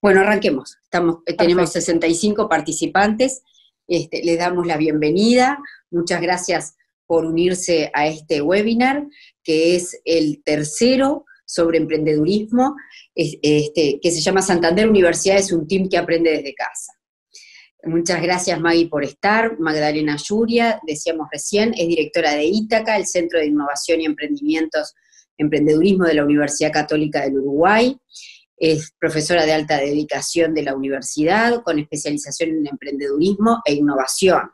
Bueno, arranquemos. Tenemos Perfecto. 65 participantes. Les damos la bienvenida. Muchas gracias por unirse a este webinar, que es el tercero sobre emprendedurismo, que se llama Santander Universidad es un team que aprende desde casa. Muchas gracias, Maggie, por estar. Magdalena Yuria, decíamos recién, es directora de Ítaca, el Centro de Innovación y Emprendedurismo de la Universidad Católica del Uruguay. Es profesora de alta dedicación de la universidad, con especialización en emprendedurismo e innovación.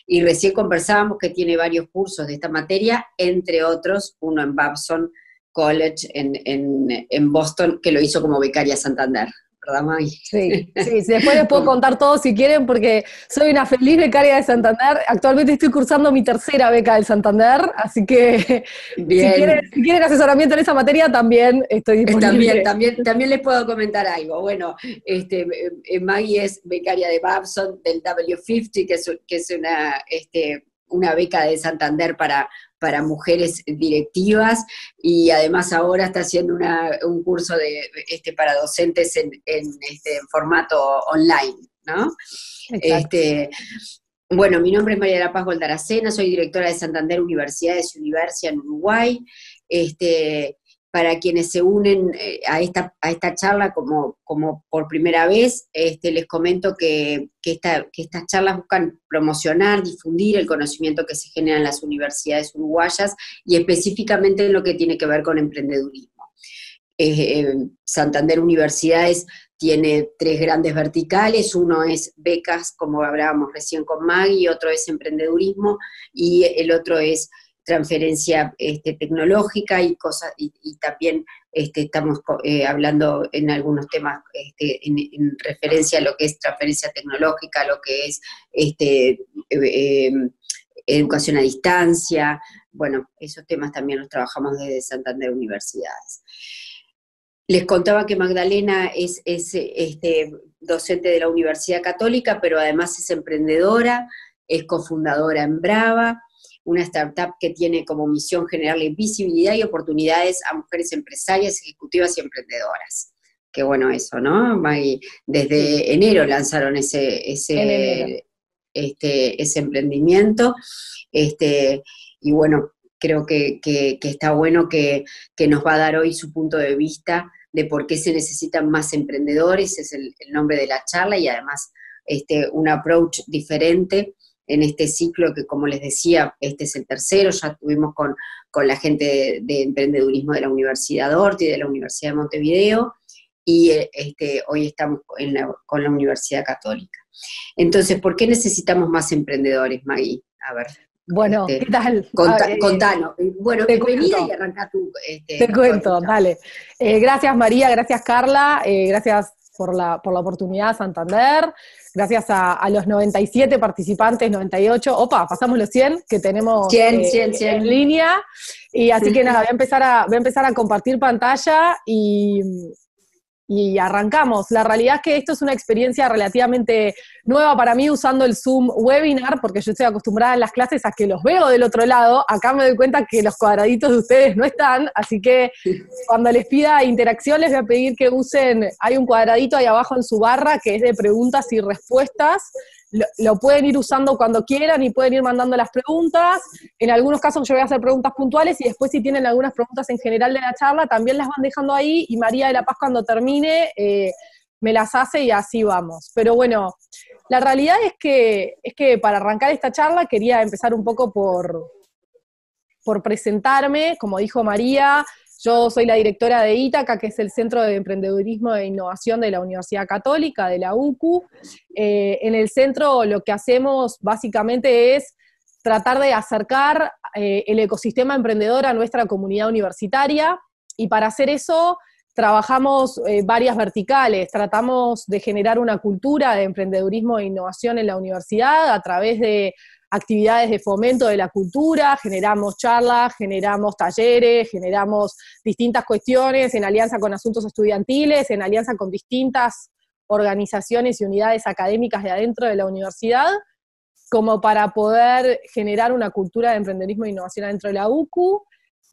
Y recién conversábamos que tiene varios cursos de esta materia, entre otros, uno en Babson College en Boston, que lo hizo como becaria Santander. ¿Verdad, Maggie? Sí, después les puedo contar todo si quieren, porque soy una feliz becaria de Santander. Actualmente estoy cursando mi tercera beca del Santander, así que si quieren asesoramiento en esa materia, también estoy disponible. También les puedo comentar algo. Bueno, Maggie es becaria de Babson, del W50, que es una beca de Santander para mujeres directivas, y además ahora está haciendo un curso para docentes en formato online, ¿no? Bueno, mi nombre es María de la Paz Goldaracena, soy directora de Santander Universidades y Universia en Uruguay. Para quienes se unen a esta charla como por primera vez, les comento que estas charlas buscan promocionar, difundir el conocimiento que se genera en las universidades uruguayas, y específicamente en lo que tiene que ver con emprendedurismo. Santander Universidades tiene 3 grandes verticales: uno es becas, como hablábamos recién con Maggie, otro es emprendedurismo, y el otro es transferencia tecnológica y cosas, y también estamos hablando en algunos temas en referencia a lo que es transferencia tecnológica, lo que es educación a distancia. Bueno, esos temas también los trabajamos desde Santander Universidades. Les contaba que Magdalena es docente de la Universidad Católica, pero además es emprendedora, es cofundadora en Brava, una startup que tiene como misión generarle visibilidad y oportunidades a mujeres empresarias, ejecutivas y emprendedoras. Qué bueno eso, ¿no, Maggie? Desde enero lanzaron ese emprendimiento, y bueno, creo que está bueno que nos va a dar hoy su punto de vista de por qué se necesitan más emprendedores, es el nombre de la charla, y además un approach diferente en este ciclo que, como les decía, este es el tercero. Ya estuvimos con la gente de emprendedurismo de la Universidad Horta y de la Universidad de Montevideo, y hoy estamos con la Universidad Católica. Entonces, ¿por qué necesitamos más emprendedores, Maggie? A ver. Bueno, ¿qué tal? Contanos. Bueno, bienvenida y arranca tú. Te cuento, dale. Gracias, María, gracias, Carla, gracias por la oportunidad, Santander, gracias a los 97 participantes, 98, pasamos los 100 que tenemos 100. En línea, y así que nada, voy a empezar a compartir pantalla y arrancamos. La realidad es que esto es una experiencia relativamente nueva para mí, usando el Zoom Webinar, porque yo estoy acostumbrada en las clases a que los veo del otro lado. Acá me doy cuenta que los cuadraditos de ustedes no están, así que cuando les pida interacción les voy a pedir que usen, hay un cuadradito ahí abajo en su barra que es de preguntas y respuestas. Lo pueden ir usando cuando quieran y pueden ir mandando las preguntas. En algunos casos yo voy a hacer preguntas puntuales, y después, si tienen algunas preguntas en general de la charla, también las van dejando ahí, y María de la Paz, cuando termine, me las hace, y así vamos. Pero bueno, la realidad es que para arrancar esta charla quería empezar un poco por presentarme. Como dijo María, yo soy la directora de Ítaca, que es el Centro de Emprendedurismo e Innovación de la Universidad Católica, de la UCU. En el centro lo que hacemos básicamente es tratar de acercar el ecosistema emprendedor a nuestra comunidad universitaria, y para hacer eso trabajamos varias verticales. Tratamos de generar una cultura de emprendedurismo e innovación en la universidad a través de actividades de fomento de la cultura, generamos charlas, generamos talleres, generamos distintas cuestiones en alianza con asuntos estudiantiles, en alianza con distintas organizaciones y unidades académicas de adentro de la universidad, como para poder generar una cultura de emprendedurismo e innovación adentro de la UCU.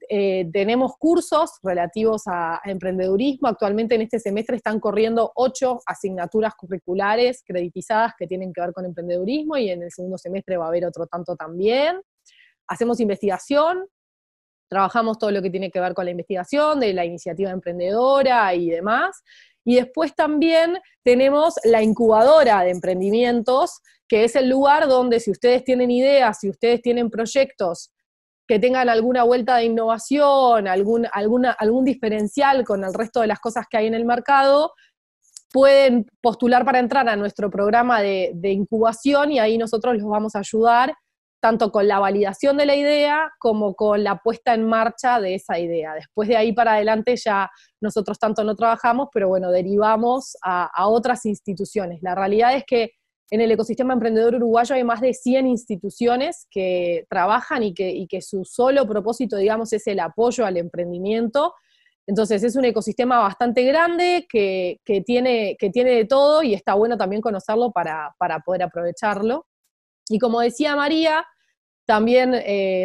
tenemos cursos relativos a emprendedurismo. Actualmente en este semestre están corriendo 8 asignaturas curriculares creditizadas que tienen que ver con emprendedurismo, y en el segundo semestre va a haber otro tanto también. Hacemos investigación, trabajamos todo lo que tiene que ver con la investigación de la iniciativa emprendedora y demás. Y después también tenemos la incubadora de emprendimientos, que es el lugar donde, si ustedes tienen ideas, si ustedes tienen proyectos que tengan alguna vuelta de innovación, algún diferencial con el resto de las cosas que hay en el mercado, pueden postular para entrar a nuestro programa de incubación, y ahí nosotros los vamos a ayudar tanto con la validación de la idea como con la puesta en marcha de esa idea. Después de ahí para adelante ya nosotros tanto no trabajamos, pero bueno, derivamos a otras instituciones. La realidad es que en el ecosistema emprendedor uruguayo hay más de 100 instituciones que trabajan y que su solo propósito, digamos, es el apoyo al emprendimiento. Entonces es un ecosistema bastante grande que tiene de todo, y está bueno también conocerlo para poder aprovecharlo. Y como decía María, también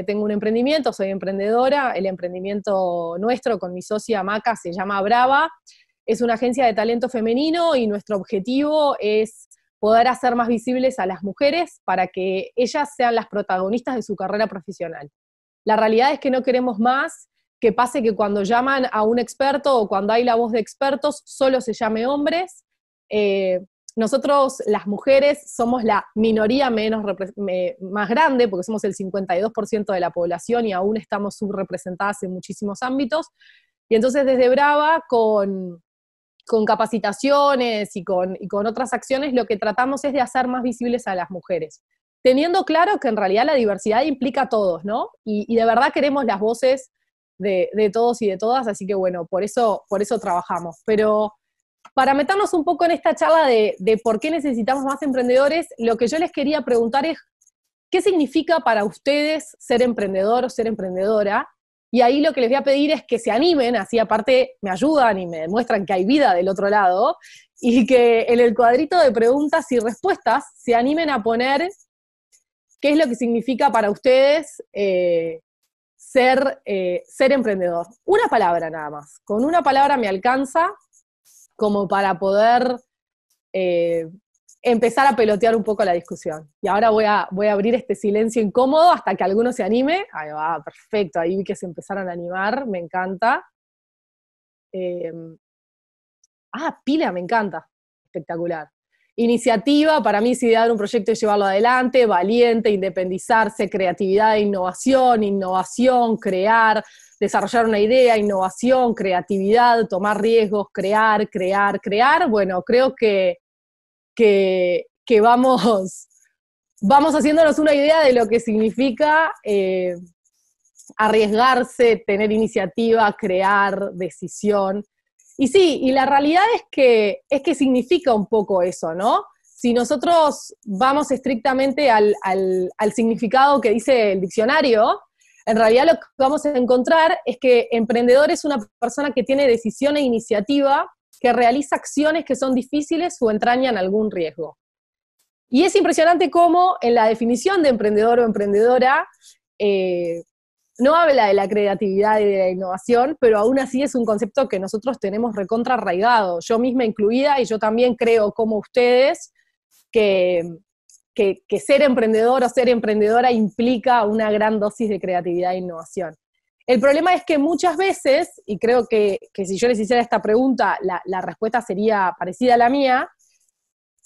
tengo un emprendimiento, soy emprendedora. El emprendimiento nuestro con mi socia Maca se llama Brava. Es una agencia de talento femenino, y nuestro objetivo es poder hacer más visibles a las mujeres para que ellas sean las protagonistas de su carrera profesional. La realidad es que no queremos más que pase que cuando llaman a un experto o cuando hay la voz de expertos, solo se llame hombres. Nosotros, las mujeres, somos la minoría más grande, porque somos el 52% de la población y aún estamos subrepresentadas en muchísimos ámbitos. Y entonces desde Brava, con capacitaciones y con otras acciones, lo que tratamos es de hacer más visibles a las mujeres, teniendo claro que en realidad la diversidad implica a todos, ¿no? Y de verdad queremos las voces de todos y de todas, así que bueno, por eso trabajamos. Pero para meternos un poco en esta charla de por qué necesitamos más emprendedores, lo que yo les quería preguntar es, ¿qué significa para ustedes ser emprendedor o ser emprendedora? Y ahí lo que les voy a pedir es que se animen, así aparte me ayudan y me demuestran que hay vida del otro lado, y que en el cuadrito de preguntas y respuestas se animen a poner qué es lo que significa para ustedes ser emprendedor. Una palabra nada más. Con una palabra me alcanza como para poder empezar a pelotear un poco la discusión. Y ahora voy a abrir este silencio incómodo hasta que alguno se anime. Ahí va, perfecto, ahí vi que se empezaron a animar, me encanta. Pila, me encanta, espectacular. Iniciativa, para mí es idear un proyecto y llevarlo adelante, valiente, independizarse, creatividad e innovación, crear, desarrollar una idea, innovación, creatividad, tomar riesgos, crear. Bueno, creo que vamos haciéndonos una idea de lo que significa arriesgarse, tener iniciativa, crear, decisión. Y sí, y la realidad es que significa un poco eso, ¿no? Si nosotros vamos estrictamente al significado que dice el diccionario, en realidad lo que vamos a encontrar es que emprendedor es una persona que tiene decisión e iniciativa, que realiza acciones que son difíciles o entrañan algún riesgo. Y es impresionante cómo en la definición de emprendedor o emprendedora no habla de la creatividad y de la innovación, pero aún así es un concepto que nosotros tenemos recontra arraigado, yo misma incluida, y yo también creo, como ustedes, que ser emprendedor o ser emprendedora implica una gran dosis de creatividad e innovación. El problema es que muchas veces, y creo que si yo les hiciera esta pregunta, la respuesta sería parecida a la mía,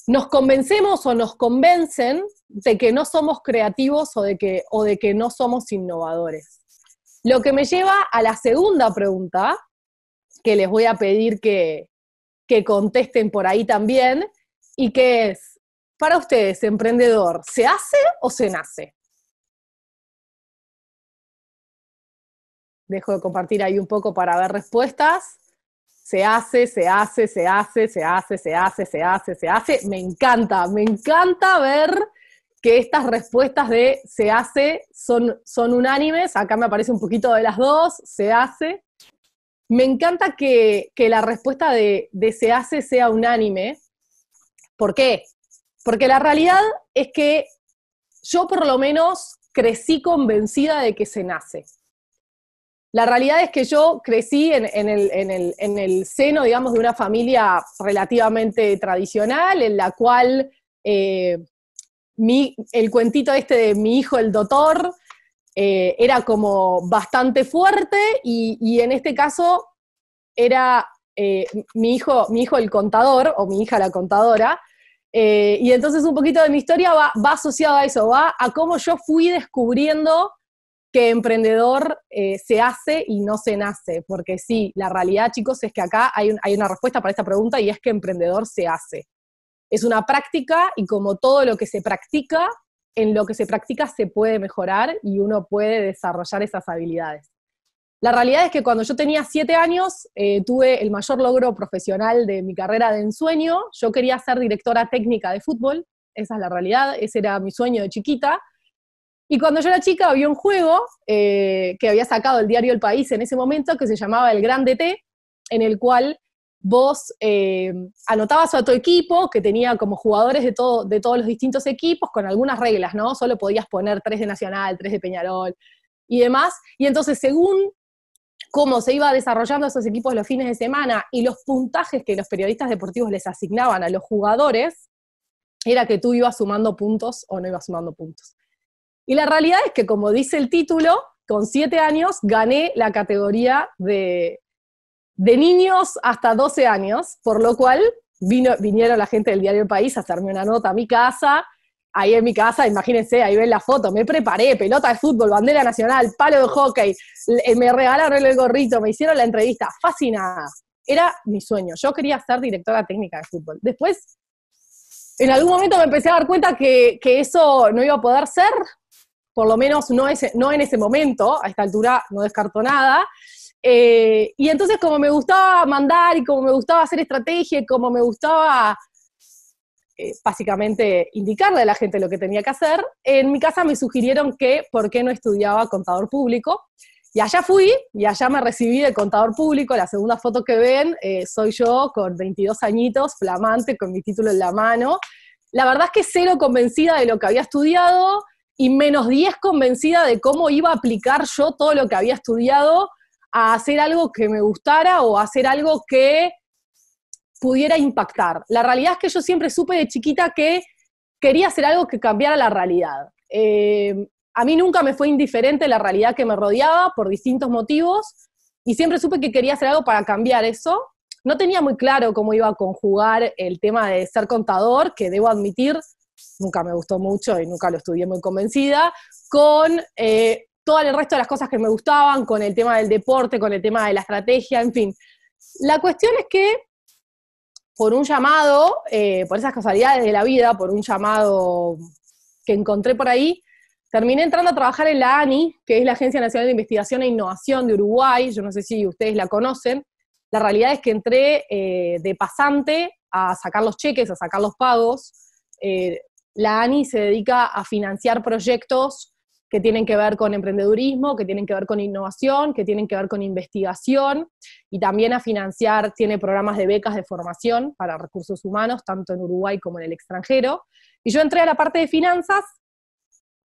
nos convencemos o nos convencen de que no somos creativos o de que no somos innovadores. Lo que me lleva a la segunda pregunta, que les voy a pedir que contesten por ahí también, y que es, para ustedes, emprendedor, ¿se hace o se nace? Dejo de compartir ahí un poco para ver respuestas. Se hace. Me encanta ver que estas respuestas de se hace son unánimes. Acá me aparece un poquito de las dos, se hace. Me encanta que la respuesta de se hace sea unánime. ¿Por qué? Porque la realidad es que yo por lo menos crecí convencida de que se nace. La realidad es que yo crecí en el seno, digamos, de una familia relativamente tradicional, en la cual el cuentito este de mi hijo el doctor era como bastante fuerte, y en este caso era mi hijo el contador, o mi hija la contadora, y entonces un poquito de mi historia va asociado a eso, va a cómo yo fui descubriendo que emprendedor se hace y no se nace, porque sí, la realidad, chicos, es que acá hay una respuesta para esta pregunta, y es que emprendedor se hace. Es una práctica, y como todo lo que se practica, en lo que se practica se puede mejorar y uno puede desarrollar esas habilidades. La realidad es que cuando yo tenía 7 años, tuve el mayor logro profesional de mi carrera de ensueño. Yo quería ser directora técnica de fútbol, esa es la realidad, ese era mi sueño de chiquita. Y cuando yo era chica había un juego que había sacado el diario El País en ese momento, que se llamaba El Grande T, en el cual vos anotabas a tu equipo, que tenía como jugadores de todos los distintos equipos, con algunas reglas, ¿no? Solo podías poner 3 de Nacional, 3 de Peñarol y demás. Y entonces, según cómo se iba desarrollando esos equipos los fines de semana y los puntajes que los periodistas deportivos les asignaban a los jugadores, era que tú ibas sumando puntos o no ibas sumando puntos. Y la realidad es que, como dice el título, con 7 años gané la categoría de niños hasta 12 años, por lo cual vinieron la gente del diario El País a hacerme una nota a mi casa. Ahí en mi casa, imagínense, ahí ven la foto, me preparé, pelota de fútbol, bandera nacional, palo de hockey, me regalaron el gorrito, me hicieron la entrevista, fascinada. Era mi sueño, yo quería ser directora técnica de fútbol. Después, en algún momento me empecé a dar cuenta que eso no iba a poder ser, por lo menos no en ese momento, a esta altura no descarto nada. Y entonces, como me gustaba mandar, y como me gustaba hacer estrategia, y como me gustaba básicamente indicarle a la gente lo que tenía que hacer, en mi casa me sugirieron que por qué no estudiaba contador público, y allá fui, y allá me recibí de contador público. La segunda foto que ven soy yo con 22 añitos, flamante, con mi título en la mano. La verdad es que cero convencida de lo que había estudiado, y menos 10 convencida de cómo iba a aplicar yo todo lo que había estudiado a hacer algo que me gustara, o a hacer algo que pudiera impactar. La realidad es que yo siempre supe de chiquita que quería hacer algo que cambiara la realidad. A mí nunca me fue indiferente la realidad que me rodeaba, por distintos motivos, y siempre supe que quería hacer algo para cambiar eso. No tenía muy claro cómo iba a conjugar el tema de ser contador, que debo admitir, nunca me gustó mucho y nunca lo estudié muy convencida, con todo el resto de las cosas que me gustaban, con el tema del deporte, con el tema de la estrategia, en fin. La cuestión es que, por un llamado, por esas casualidades de la vida, por un llamado que encontré por ahí, terminé entrando a trabajar en la ANI, que es la Agencia Nacional de Investigación e Innovación de Uruguay. Yo no sé si ustedes la conocen. La realidad es que entré de pasante a sacar los cheques, a sacar los pagos. La ANI se dedica a financiar proyectos que tienen que ver con emprendedurismo, que tienen que ver con innovación, que tienen que ver con investigación, y también a financiar, tiene programas de becas de formación para recursos humanos, tanto en Uruguay como en el extranjero. Y yo entré a la parte de finanzas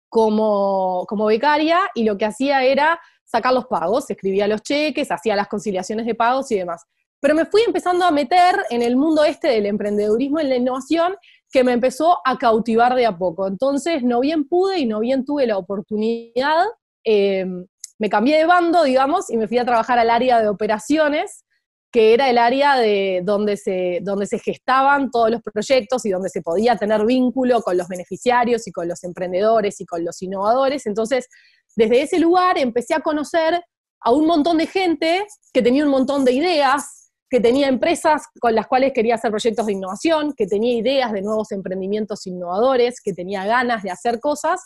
como becaria, y lo que hacía era sacar los pagos, escribía los cheques, hacía las conciliaciones de pagos y demás. Pero me fui empezando a meter en el mundo este del emprendedurismo y la innovación, que me empezó a cautivar de a poco. Entonces, no bien pude y no bien tuve la oportunidad, me cambié de bando, digamos, y me fui a trabajar al área de operaciones, que era el área de donde se gestaban todos los proyectos y donde se podía tener vínculo con los beneficiarios y con los emprendedores y con los innovadores. Entonces, desde ese lugar empecé a conocer a un montón de gente que tenía un montón de ideas, que tenía empresas con las cuales quería hacer proyectos de innovación, que tenía ideas de nuevos emprendimientos innovadores, que tenía ganas de hacer cosas.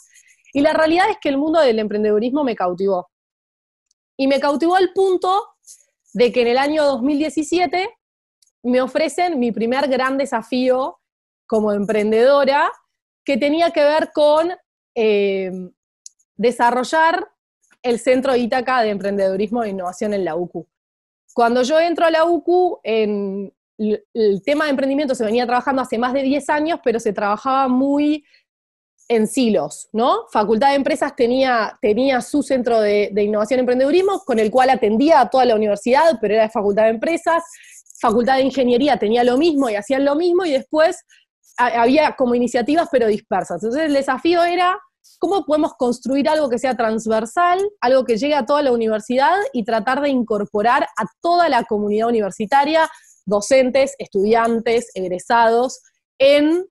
Y la realidad es que el mundo del emprendedurismo me cautivó. Y me cautivó al punto de que en el año 2017 me ofrecen mi primer gran desafío como emprendedora, que tenía que ver con desarrollar el Centro Ítaca de Emprendedurismo e Innovación en la UCU. Cuando yo entro a la UCU, el tema de emprendimiento se venía trabajando hace más de 10 años, pero se trabajaba muy en silos, ¿no? Facultad de Empresas tenía su centro de innovación y emprendedurismo, con el cual atendía a toda la universidad, pero era de Facultad de Empresas. Facultad de Ingeniería tenía lo mismo y hacían lo mismo, y después había como iniciativas pero dispersas. Entonces el desafío era cómo podemos construir algo que sea transversal, algo que llegue a toda la universidad y tratar de incorporar a toda la comunidad universitaria, docentes, estudiantes, egresados, en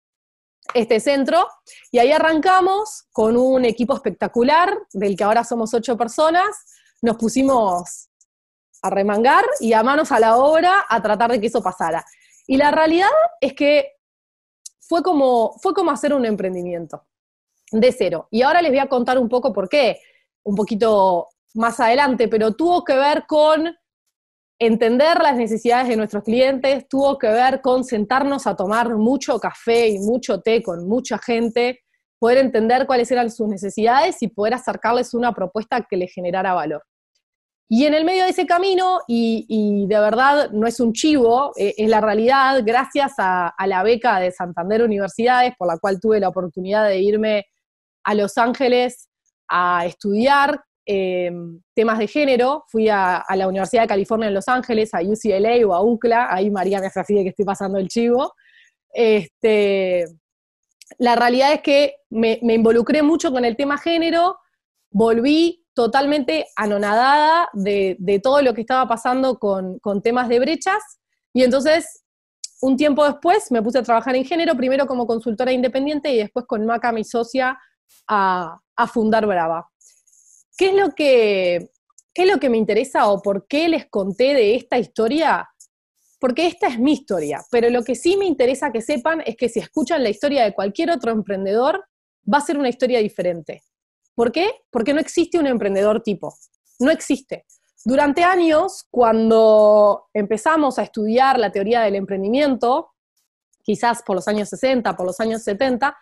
este centro, y ahí arrancamos con un equipo espectacular, del que ahora somos 8 personas, nos pusimos a remangar y a manos a la obra a tratar de que eso pasara. Y la realidad es que fue como hacer un emprendimiento, de cero. Y ahora les voy a contar un poco por qué, un poquito más adelante, pero tuvo que ver con entender las necesidades de nuestros clientes, tuvo que ver con sentarnos a tomar mucho café y mucho té con mucha gente, poder entender cuáles eran sus necesidades y poder acercarles una propuesta que les generara valor. Y en el medio de ese camino, y de verdad no es un chivo, es la realidad, gracias a la beca de Santander Universidades, por la cual tuve la oportunidad de irme a Los Ángeles a estudiar temas de género, fui a la Universidad de California en Los Ángeles, a UCLA o a UCLA, ahí María me hace así de que estoy pasando el chivo. La realidad es que me involucré mucho con el tema género, volví totalmente anonadada de todo lo que estaba pasando con temas de brechas, y entonces, un tiempo después, me puse a trabajar en género, primero como consultora independiente y después con Maca, mi socia, a fundar Brava. ¿Qué es lo que me interesa o por qué les conté de esta historia? Porque esta es mi historia, pero lo que sí me interesa que sepan es que si escuchan la historia de cualquier otro emprendedor, va a ser una historia diferente. ¿Por qué? Porque no existe un emprendedor tipo. No existe. Durante años, cuando empezamos a estudiar la teoría del emprendimiento, quizás por los años 60, por los años 70,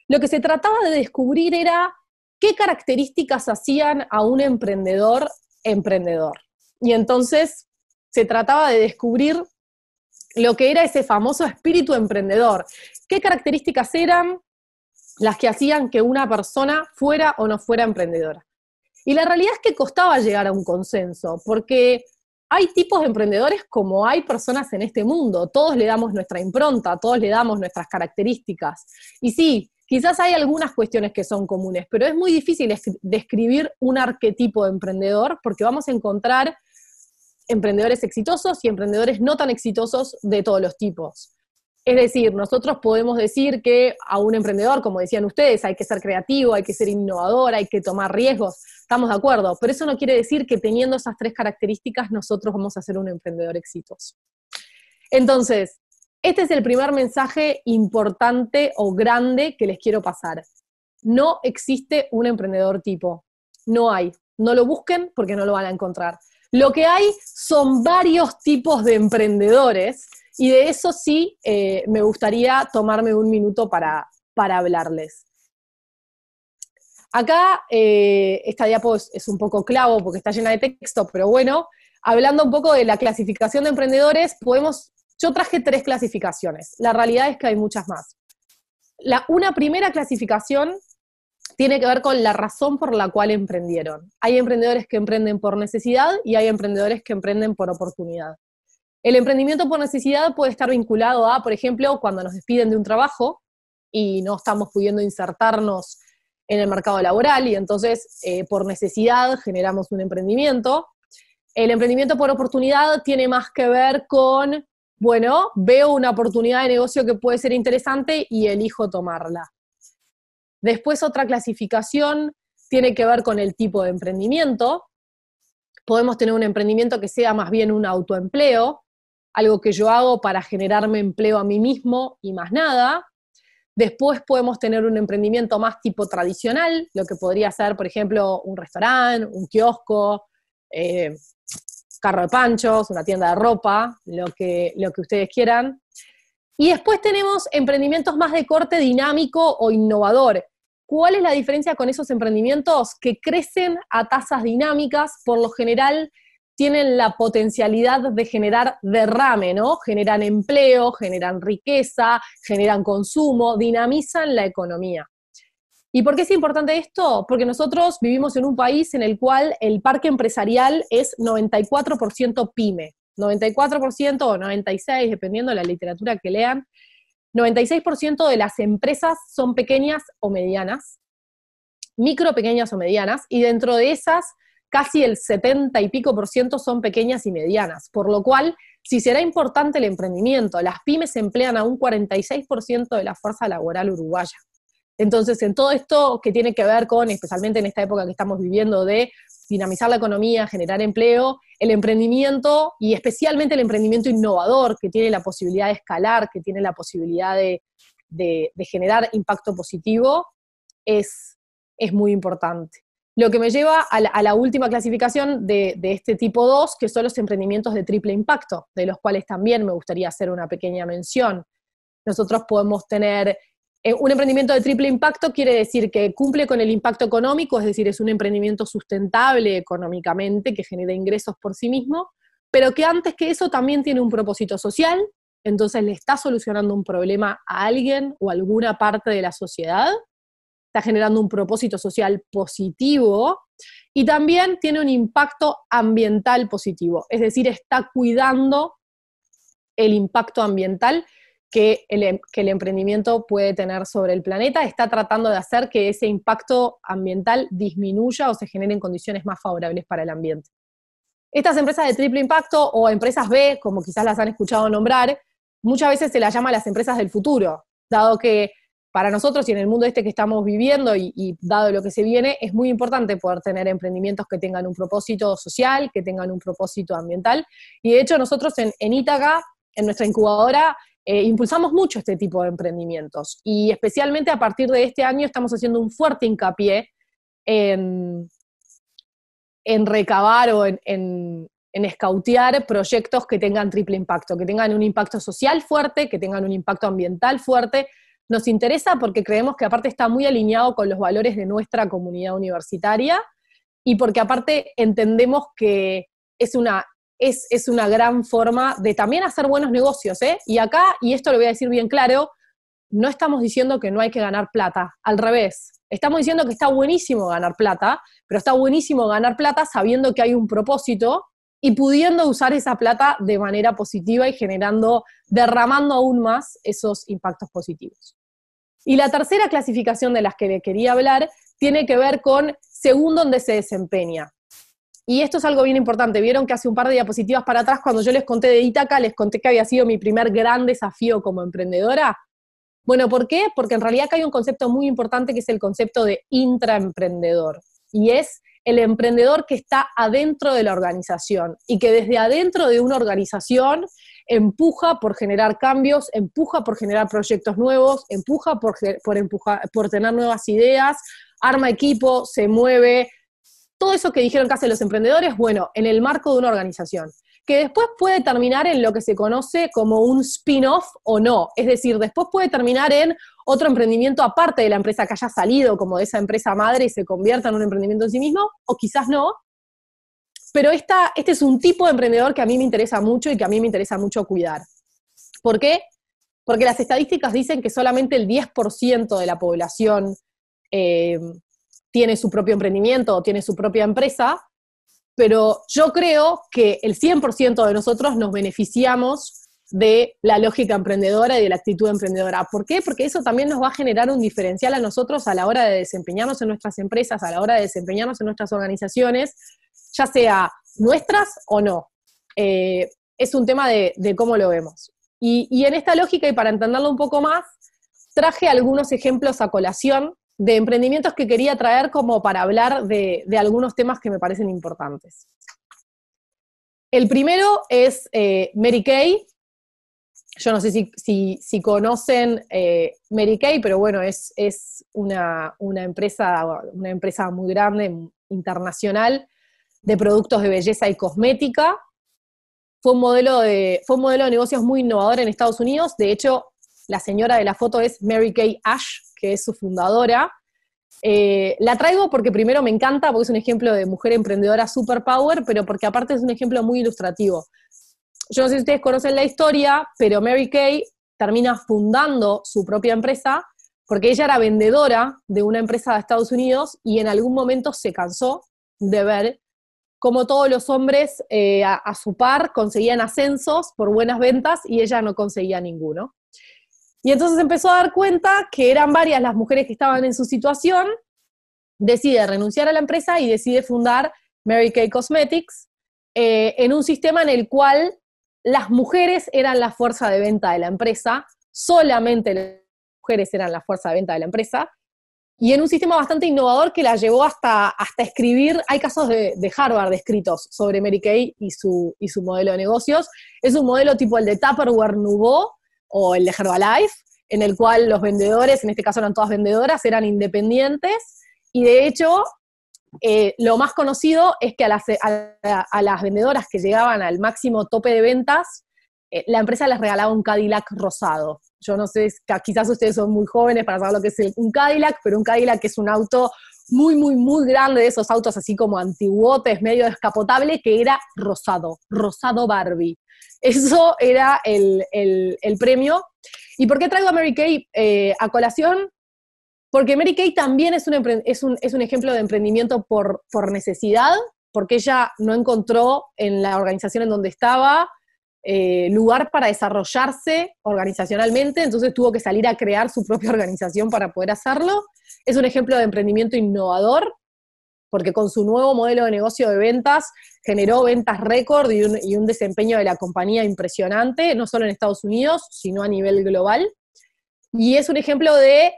lo que se trataba de descubrir era qué características hacían a un emprendedor emprendedor. Y entonces se trataba de descubrir lo que era ese famoso espíritu emprendedor. ¿Qué características eran las que hacían que una persona fuera o no fuera emprendedora? Y la realidad es que costaba llegar a un consenso, porque hay tipos de emprendedores como hay personas en este mundo. Todos le damos nuestra impronta, todos le damos nuestras características. Y sí, quizás hay algunas cuestiones que son comunes, pero es muy difícil describir un arquetipo de emprendedor, porque vamos a encontrar emprendedores exitosos y emprendedores no tan exitosos de todos los tipos. Es decir, nosotros podemos decir que a un emprendedor, como decían ustedes, hay que ser creativo, hay que ser innovador, hay que tomar riesgos, estamos de acuerdo, pero eso no quiere decir que teniendo esas 3 características nosotros vamos a ser un emprendedor exitoso. Entonces, este es el primer mensaje importante o grande que les quiero pasar. No existe un emprendedor tipo. No hay. No lo busquen porque no lo van a encontrar. Lo que hay son varios tipos de emprendedores, y de eso sí me gustaría tomarme un minuto para hablarles. Acá esta diapo es un poco clavo porque está llena de texto, pero bueno, hablando un poco de la clasificación de emprendedores, yo traje 3 clasificaciones. La realidad es que hay muchas más. Una primera clasificación tiene que ver con la razón por la cual emprendieron. Hay emprendedores que emprenden por necesidad y hay emprendedores que emprenden por oportunidad. El emprendimiento por necesidad puede estar vinculado a, por ejemplo, cuando nos despiden de un trabajo y no estamos pudiendo insertarnos en el mercado laboral y entonces por necesidad generamos un emprendimiento. El emprendimiento por oportunidad tiene más que ver con, bueno, veo una oportunidad de negocio que puede ser interesante y elijo tomarla. Después otra clasificación tiene que ver con el tipo de emprendimiento. Podemos tener un emprendimiento que sea más bien un autoempleo, algo que yo hago para generarme empleo a mí mismo y más nada. Después podemos tener un emprendimiento más tipo tradicional, lo que podría ser, por ejemplo, un restaurante, un kiosco, carro de panchos, una tienda de ropa, lo que ustedes quieran. Y después tenemos emprendimientos más de corte dinámico o innovador. ¿Cuál es la diferencia con esos emprendimientos? Que crecen a tasas dinámicas, por lo general tienen la potencialidad de generar derrame, ¿no? Generan empleo, generan riqueza, generan consumo, dinamizan la economía. ¿Y por qué es importante esto? Porque nosotros vivimos en un país en el cual el parque empresarial es 94% pyme, 94% o 96%, dependiendo de la literatura que lean. 96% de las empresas son pequeñas o medianas, micro, pequeñas o medianas, y dentro de esas, casi el 70 y pico por ciento son pequeñas y medianas, por lo cual, si será importante el emprendimiento, las pymes emplean a un 46% de la fuerza laboral uruguaya. Entonces, en todo esto que tiene que ver con, especialmente en esta época que estamos viviendo, de dinamizar la economía, generar empleo, el emprendimiento, y especialmente el emprendimiento innovador, que tiene la posibilidad de escalar, que tiene la posibilidad de generar impacto positivo, es muy importante. Lo que me lleva a la última clasificación de este tipo 2, que son los emprendimientos de triple impacto, de los cuales también me gustaría hacer una pequeña mención. Nosotros podemos tener un emprendimiento de triple impacto, quiere decir que cumple con el impacto económico, es decir, es un emprendimiento sustentable económicamente, que genera ingresos por sí mismo, pero que antes que eso también tiene un propósito social, entonces le está solucionando un problema a alguien o a alguna parte de la sociedad, está generando un propósito social positivo, y también tiene un impacto ambiental positivo, es decir, está cuidando el impacto ambiental que el emprendimiento puede tener sobre el planeta, está tratando de hacer que ese impacto ambiental disminuya o se generen condiciones más favorables para el ambiente. Estas empresas de triple impacto, o empresas B, como quizás las han escuchado nombrar, muchas veces se las llama las empresas del futuro, dado que para nosotros y en el mundo este que estamos viviendo y dado lo que se viene, es muy importante poder tener emprendimientos que tengan un propósito social, que tengan un propósito ambiental, y de hecho nosotros en Ítaca, en nuestra incubadora, impulsamos mucho este tipo de emprendimientos, y especialmente a partir de este año estamos haciendo un fuerte hincapié en recabar o en escautear proyectos que tengan triple impacto, que tengan un impacto social fuerte, que tengan un impacto ambiental fuerte. Nos interesa porque creemos que aparte está muy alineado con los valores de nuestra comunidad universitaria, y porque aparte entendemos que es una gran forma de también hacer buenos negocios, ¿eh? Y acá, y esto lo voy a decir bien claro, no estamos diciendo que no hay que ganar plata, al revés. Estamos diciendo que está buenísimo ganar plata, pero está buenísimo ganar plata sabiendo que hay un propósito y pudiendo usar esa plata de manera positiva y derramando aún más esos impactos positivos. Y la tercera clasificación de las que le quería hablar tiene que ver con según dónde se desempeña. Y esto es algo bien importante. Vieron que hace un par de diapositivas para atrás, cuando yo les conté de Ítaca, les conté que había sido mi primer gran desafío como emprendedora. Bueno, ¿por qué? Porque en realidad acá hay un concepto muy importante que es el concepto de intraemprendedor. Y es el emprendedor que está adentro de la organización y que desde adentro de una organización empuja por generar cambios, empuja por generar proyectos nuevos, empuja por tener nuevas ideas, arma equipo, se mueve. Todo eso que dijeron que hacen los emprendedores, bueno, en el marco de una organización, que después puede terminar en lo que se conoce como un spin-off o no, es decir, después puede terminar en otro emprendimiento aparte de la empresa que haya salido como de esa empresa madre y se convierta en un emprendimiento en sí mismo, o quizás no, pero este es un tipo de emprendedor que a mí me interesa mucho y que a mí me interesa mucho cuidar. ¿Por qué? Porque las estadísticas dicen que solamente el 10% de la población tiene su propio emprendimiento o tiene su propia empresa, pero yo creo que el 100% de nosotros nos beneficiamos de la lógica emprendedora y de la actitud emprendedora. ¿Por qué? Porque eso también nos va a generar un diferencial a nosotros a la hora de desempeñarnos en nuestras empresas, a la hora de desempeñarnos en nuestras organizaciones, ya sea nuestras o no. Es un tema de cómo lo vemos. Y en esta lógica, y para entenderlo un poco más, traje algunos ejemplos a colación de emprendimientos que quería traer como para hablar de algunos temas que me parecen importantes. El primero es Mary Kay. Yo no sé si conocen Mary Kay, pero bueno, es una empresa muy grande, internacional, de productos de belleza y cosmética. Fue un modelo de negocios muy innovador en Estados Unidos. De hecho, la señora de la foto es Mary Kay Ash, que es su fundadora. La traigo porque primero me encanta, porque es un ejemplo de mujer emprendedora superpower, pero porque aparte es un ejemplo muy ilustrativo. Yo no sé si ustedes conocen la historia, pero Mary Kay termina fundando su propia empresa porque ella era vendedora de una empresa de Estados Unidos y en algún momento se cansó de ver cómo todos los hombres a su par conseguían ascensos por buenas ventas y ella no conseguía ninguno. Y entonces empezó a dar cuenta que eran varias las mujeres que estaban en su situación, decide renunciar a la empresa y decide fundar Mary Kay Cosmetics, en un sistema en el cual las mujeres eran la fuerza de venta de la empresa, solamente las mujeres eran la fuerza de venta de la empresa, y en un sistema bastante innovador que la llevó hasta escribir, hay casos de Harvard escritos sobre Mary Kay y su modelo de negocios. Es un modelo tipo el de Tupperware Nouveau o el de Herbalife, en el cual los vendedores, en este caso eran todas vendedoras, eran independientes, y de hecho, lo más conocido es que a las vendedoras que llegaban al máximo tope de ventas, la empresa les regalaba un Cadillac rosado. Yo no sé, quizás ustedes son muy jóvenes para saber lo que es un Cadillac, pero un Cadillac es un auto muy, muy, muy grande, de esos autos así como antiguotes, medio descapotable, que era rosado, rosado Barbie. Eso era el premio. ¿Y por qué traigo a Mary Kay a colación? Porque Mary Kay también es un ejemplo de emprendimiento por necesidad, porque ella no encontró en la organización en donde estaba lugar para desarrollarse organizacionalmente, entonces tuvo que salir a crear su propia organización para poder hacerlo. Es un ejemplo de emprendimiento innovador, porque con su nuevo modelo de negocio de ventas generó ventas récord y un desempeño de la compañía impresionante, no solo en Estados Unidos, sino a nivel global. Y es un ejemplo de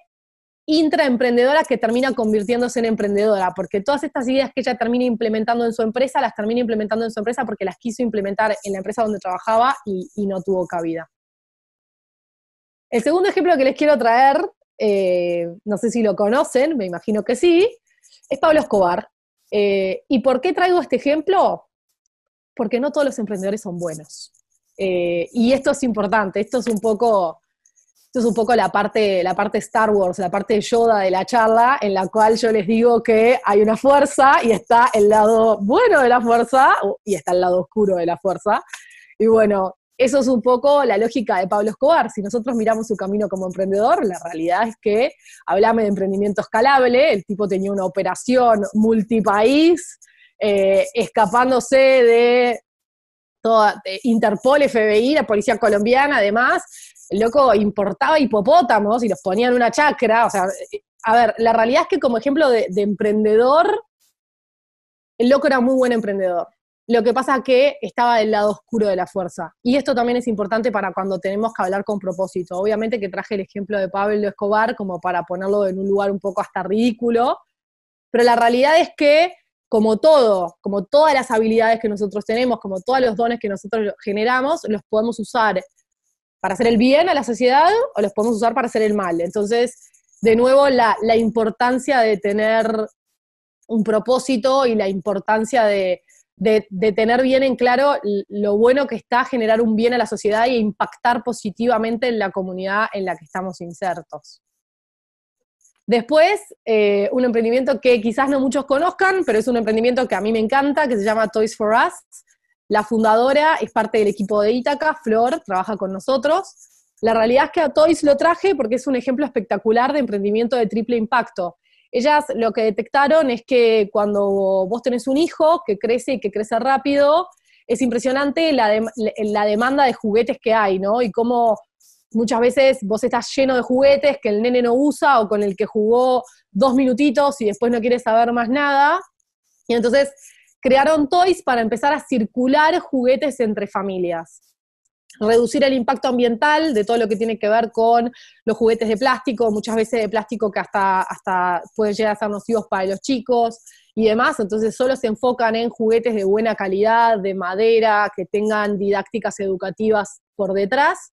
intraemprendedora que termina convirtiéndose en emprendedora, porque todas estas ideas que ella termina implementando en su empresa, las termina implementando en su empresa porque las quiso implementar en la empresa donde trabajaba y no tuvo cabida. El segundo ejemplo que les quiero traer, no sé si lo conocen, me imagino que sí, es Pablo Escobar. ¿Y por qué traigo este ejemplo? Porque no todos los emprendedores son buenos. Y esto es importante, esto es un poco la parte Star Wars, la parte Yoda de la charla, en la cual yo les digo que hay una fuerza y está el lado bueno de la fuerza y está el lado oscuro de la fuerza. Y bueno, eso es un poco la lógica de Pablo Escobar. Si nosotros miramos su camino como emprendedor, la realidad es que, hablame de emprendimiento escalable, el tipo tenía una operación multipaís, escapándose de toda Interpol, FBI, la policía colombiana, además. El loco importaba hipopótamos y los ponía en una chacra. O sea, a ver, la realidad es que como ejemplo de emprendedor, el loco era muy buen emprendedor. Lo que pasa es que estaba del lado oscuro de la fuerza. Y esto también es importante para cuando tenemos que hablar con propósito. Obviamente que traje el ejemplo de Pablo Escobar como para ponerlo en un lugar un poco hasta ridículo, pero la realidad es que como todas las habilidades que nosotros tenemos, como todos los dones que nosotros generamos, los podemos usar para hacer el bien a la sociedad o los podemos usar para hacer el mal. Entonces, de nuevo, la importancia de tener un propósito y la importancia de tener bien en claro lo bueno que está generar un bien a la sociedad e impactar positivamente en la comunidad en la que estamos insertos. Después, un emprendimiento que quizás no muchos conozcan, pero es un emprendimiento que a mí me encanta, que se llama Toys for Us. La fundadora es parte del equipo de Ítaca, Flor, trabaja con nosotros. La realidad es que a Toys lo traje porque es un ejemplo espectacular de emprendimiento de triple impacto. Ellas lo que detectaron es que cuando vos tenés un hijo que crece y que crece rápido, es impresionante la demanda de juguetes que hay, ¿no? Y cómo muchas veces vos estás lleno de juguetes que el nene no usa o con el que jugó 2 minutitos y después no quiere saber más nada. Y entonces crearon Toys para empezar a circular juguetes entre familias. Reducir el impacto ambiental de todo lo que tiene que ver con los juguetes de plástico, muchas veces de plástico que hasta pueden llegar a ser nocivos para los chicos y demás. Entonces solo se enfocan en juguetes de buena calidad, de madera, que tengan didácticas educativas por detrás.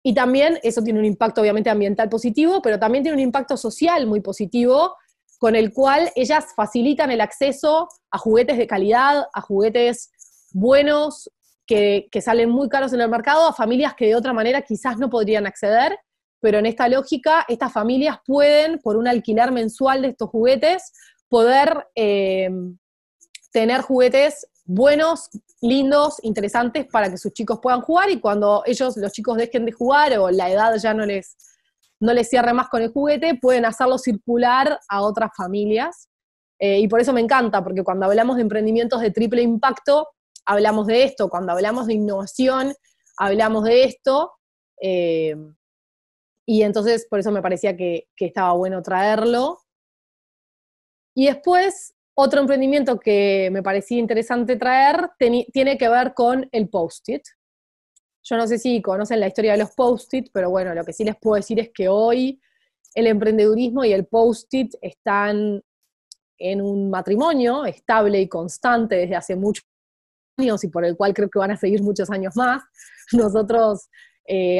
Y también eso tiene un impacto obviamente ambiental positivo, pero también tiene un impacto social muy positivo, con el cual ellas facilitan el acceso a juguetes de calidad, a juguetes buenos, que salen muy caros en el mercado, a familias que de otra manera quizás no podrían acceder, pero en esta lógica, estas familias pueden, por un alquiler mensual de estos juguetes, poder tener juguetes buenos, lindos, interesantes para que sus chicos puedan jugar, y cuando los chicos dejen de jugar o la edad ya no les no les cierre más con el juguete, pueden hacerlo circular a otras familias. Y por eso me encanta, porque cuando hablamos de emprendimientos de triple impacto, hablamos de esto, cuando hablamos de innovación, hablamos de esto, y entonces por eso me parecía que estaba bueno traerlo. Y después, otro emprendimiento que me parecía interesante traer tiene que ver con el Post-it. Yo no sé si conocen la historia de los Post-it, pero bueno, lo que sí les puedo decir es que hoy el emprendedurismo y el Post-it están en un matrimonio estable y constante desde hace muchos años y por el cual creo que van a seguir muchos años más. Nosotros,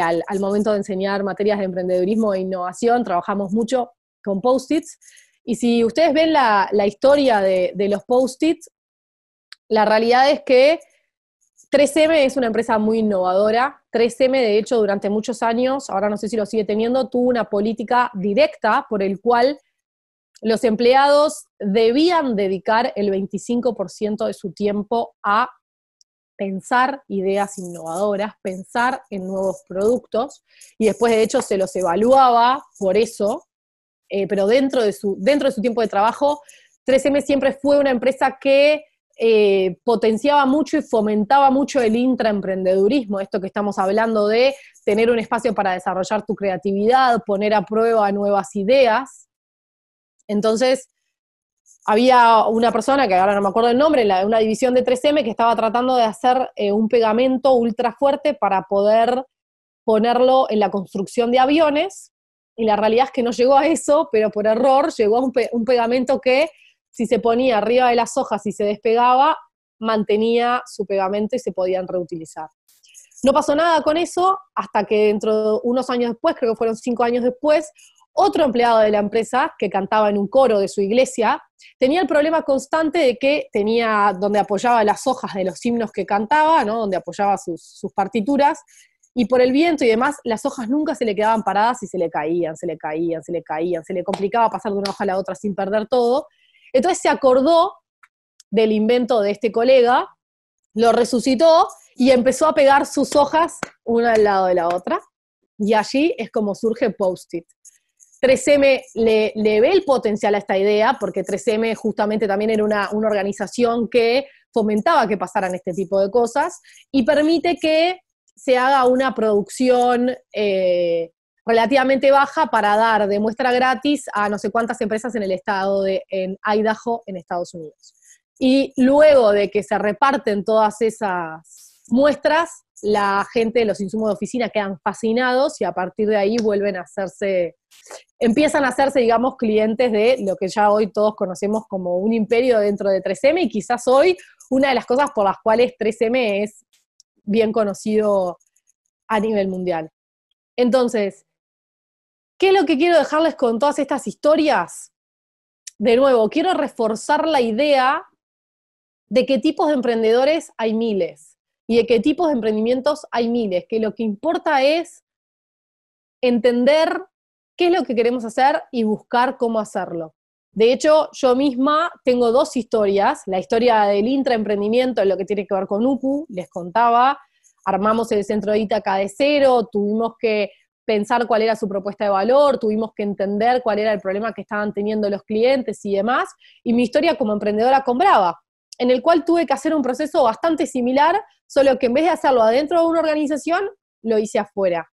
al momento de enseñar materias de emprendedurismo e innovación, trabajamos mucho con Post-its. Y si ustedes ven la historia de los Post-its, la realidad es que 3M es una empresa muy innovadora. 3M, de hecho, durante muchos años, ahora no sé si lo sigue teniendo, tuvo una política directa por el cual los empleados debían dedicar el 25% de su tiempo a pensar ideas innovadoras, pensar en nuevos productos, y después de hecho se los evaluaba por eso, pero dentro de su tiempo de trabajo, 3M siempre fue una empresa que potenciaba mucho y fomentaba mucho el intraemprendedurismo, esto que estamos hablando de tener un espacio para desarrollar tu creatividad, poner a prueba nuevas ideas. Entonces, había una persona, que ahora no me acuerdo el nombre, en una división de 3M que estaba tratando de hacer un pegamento ultra fuerte para poder ponerlo en la construcción de aviones, y la realidad es que no llegó a eso, pero por error llegó a un pegamento que, si se ponía arriba de las hojas y se despegaba, mantenía su pegamento y se podían reutilizar. No pasó nada con eso hasta que dentro de unos años después, creo que fueron 5 años después, otro empleado de la empresa, que cantaba en un coro de su iglesia, tenía el problema constante de que tenía donde apoyaba las hojas de los himnos que cantaba, ¿no? Donde apoyaba sus partituras, y por el viento y demás, las hojas nunca se le quedaban paradas y se le caían, se le caían, se le caían, se le complicaba pasar de una hoja a la otra sin perder todo. Entonces se acordó del invento de este colega, lo resucitó y empezó a pegar sus hojas una al lado de la otra, y allí es como surge Post-it. 3M le ve el potencial a esta idea, porque 3M justamente también era una organización que fomentaba que pasaran este tipo de cosas, y permite que se haga una producción relativamente baja para dar de muestra gratis a no sé cuántas empresas en el estado en Idaho, en Estados Unidos. Y luego de que se reparten todas esas muestras, la gente de los insumos de oficina quedan fascinados y a partir de ahí empiezan a hacerse, digamos, clientes de lo que ya hoy todos conocemos como un imperio dentro de 3M, y quizás hoy una de las cosas por las cuales 3M es bien conocido a nivel mundial. Entonces, ¿qué es lo que quiero dejarles con todas estas historias? De nuevo, quiero reforzar la idea de qué tipos de emprendedores hay miles, y de qué tipos de emprendimientos hay miles, que lo que importa es entender qué es lo que queremos hacer y buscar cómo hacerlo. De hecho, yo misma tengo 2 historias, la historia del intraemprendimiento, lo que tiene que ver con UPU, les contaba, armamos el centro de Ítaca de cero, tuvimos que pensar cuál era su propuesta de valor, tuvimos que entender cuál era el problema que estaban teniendo los clientes y demás, y mi historia como emprendedora con Brava, en el cual tuve que hacer un proceso bastante similar, solo que en vez de hacerlo adentro de una organización, lo hice afuera.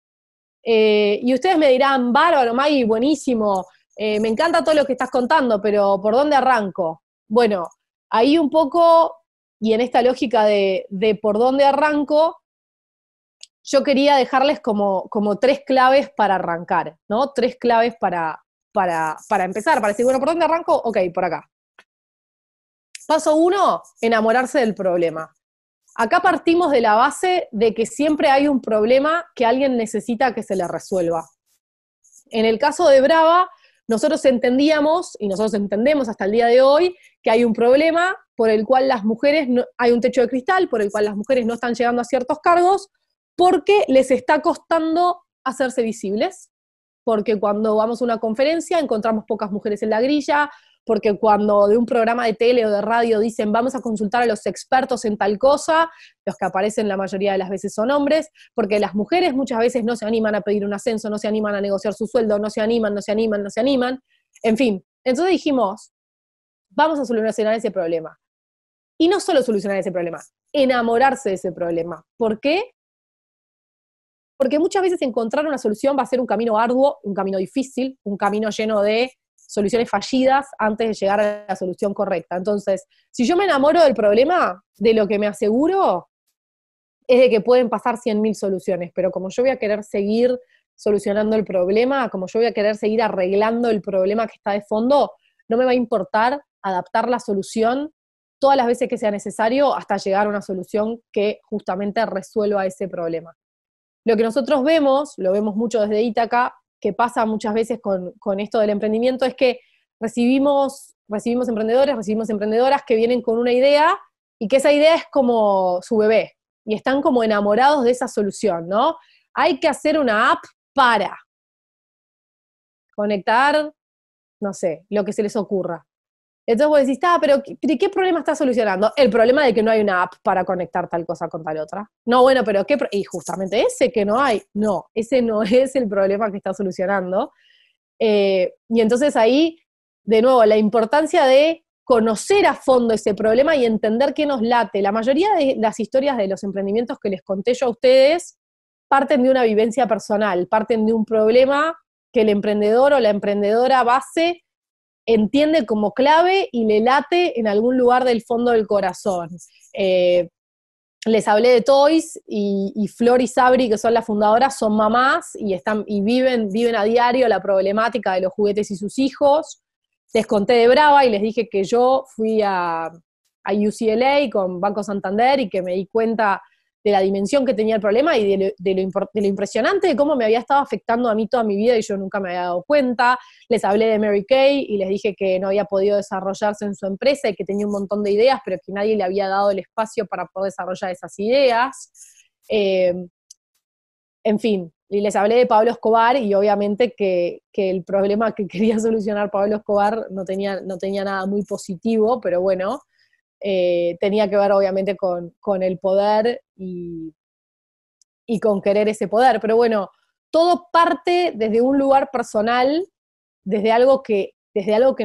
Y ustedes me dirán, bárbaro, Maggie, buenísimo, me encanta todo lo que estás contando, pero ¿por dónde arranco? Bueno, ahí un poco, y en esta lógica de por dónde arranco, yo quería dejarles como 3 claves para arrancar, ¿no? 3 claves para empezar, para decir, bueno, ¿por dónde arranco? Ok, por acá. Paso 1, enamorarse del problema. Acá partimos de la base de que siempre hay un problema que alguien necesita que se le resuelva. En el caso de Brava, nosotros entendíamos, y nosotros entendemos hasta el día de hoy, que hay un problema por el cual las mujeres, hay un techo de cristal, por el cual las mujeres no están llegando a ciertos cargos, porque les está costando hacerse visibles, porque cuando vamos a una conferencia encontramos pocas mujeres en la grilla, porque cuando de un programa de tele o de radio dicen vamos a consultar a los expertos en tal cosa, los que aparecen la mayoría de las veces son hombres, porque las mujeres muchas veces no se animan a pedir un ascenso, no se animan a negociar su sueldo, no se animan, en fin. Entonces dijimos, vamos a solucionar ese problema. Y no solo solucionar ese problema, enamorarse de ese problema. ¿Por qué? Porque muchas veces encontrar una solución va a ser un camino arduo, un camino difícil, un camino lleno de soluciones fallidas antes de llegar a la solución correcta. Entonces, si yo me enamoro del problema, de lo que me aseguro es de que pueden pasar 100.000 soluciones, pero como yo voy a querer seguir solucionando el problema, como yo voy a querer seguir arreglando el problema que está de fondo, no me va a importar adaptar la solución todas las veces que sea necesario hasta llegar a una solución que justamente resuelva ese problema. Lo que nosotros vemos, lo vemos mucho desde Ítaca, que pasa muchas veces con esto del emprendimiento, es que recibimos emprendedores, recibimos emprendedoras que vienen con una idea y que esa idea es como su bebé y están como enamorados de esa solución, ¿no? Hay que hacer una app para conectar, no sé, lo que se les ocurra. Entonces vos decís, pero ¿qué problema está solucionando? El problema de que no hay una app para conectar tal cosa con tal otra. No, bueno, pero y justamente ese que no hay. No, ese no es el problema que está solucionando. Y entonces ahí, de nuevo, la importancia de conocer a fondo ese problema y entender qué nos late. La mayoría de las historias de los emprendimientos que les conté yo a ustedes parten de una vivencia personal, parten de un problema que el emprendedor o la emprendedora base entiende como clave y le late en algún lugar del fondo del corazón. Les hablé de Toys y Flor y Sabri, que son las fundadoras, son mamás y viven a diario la problemática de los juguetes y sus hijos. Les conté de Brava y les dije que yo fui a UCLA con Banco Santander y que me di cuenta de la dimensión que tenía el problema y de lo impresionante de cómo me había estado afectando a mí toda mi vida y yo nunca me había dado cuenta. Les hablé de Mary Kay y les dije que no había podido desarrollarse en su empresa y que tenía un montón de ideas, pero que nadie le había dado el espacio para poder desarrollar esas ideas. En fin, y les hablé de Pablo Escobar y obviamente que el problema que quería solucionar Pablo Escobar no tenía nada muy positivo, pero bueno, tenía que ver obviamente con el poder y con querer ese poder. Pero bueno, todo parte desde un lugar personal, desde algo que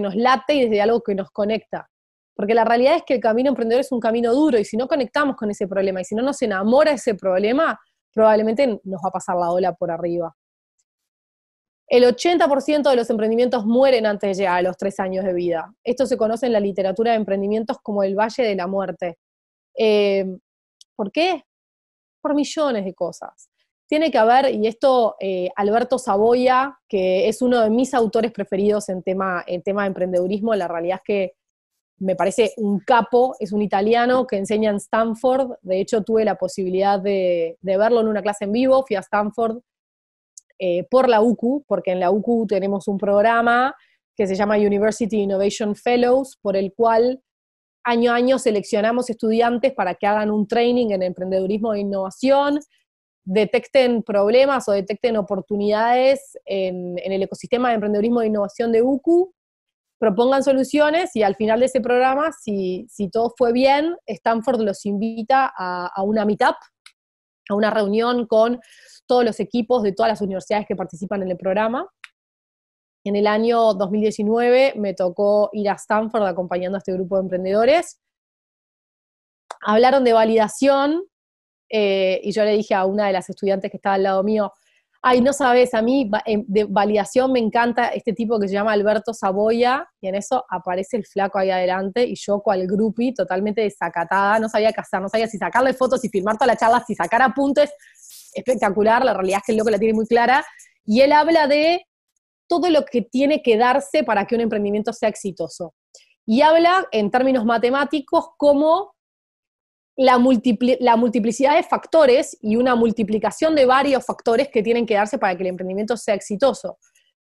nos late y desde algo que nos conecta. Porque la realidad es que el camino emprendedor es un camino duro y si no conectamos con ese problema y si no nos enamora ese problema, probablemente nos va a pasar la ola por arriba. El 80% de los emprendimientos mueren antes de llegar a los 3 años de vida. Esto se conoce en la literatura de emprendimientos como el Valle de la Muerte. ¿Por qué? Por millones de cosas. Tiene que haber, y esto Alberto Savoia, que es uno de mis autores preferidos en tema de emprendedurismo, la realidad es que me parece un capo, es un italiano que enseña en Stanford, de hecho tuve la posibilidad de verlo en una clase en vivo, fui a Stanford por la UCU, porque en la UCU tenemos un programa que se llama University Innovation Fellows, por el cual año a año seleccionamos estudiantes para que hagan un training en emprendedurismo e innovación, detecten problemas o detecten oportunidades en el ecosistema de emprendedurismo e innovación de UCU, propongan soluciones y al final de ese programa, si todo fue bien, Stanford los invita a una meetup, a una reunión con todos los equipos de todas las universidades que participan en el programa. En el año 2019 me tocó ir a Stanford acompañando a este grupo de emprendedores. Hablaron de validación y yo le dije a una de las estudiantes que estaba al lado mío, ay, no sabes, a mí de validación me encanta este tipo que se llama Alberto Savoia, y en eso aparece el flaco ahí adelante, y yo cual groupie, totalmente desacatada, no sabía qué hacer, no sabía si sacarle fotos, si filmar toda la charla, si sacar apuntes, espectacular, la realidad es que el loco la tiene muy clara, y él habla de todo lo que tiene que darse para que un emprendimiento sea exitoso. Y habla en términos matemáticos como la multiplicidad de factores y una multiplicación de varios factores que tienen que darse para que el emprendimiento sea exitoso.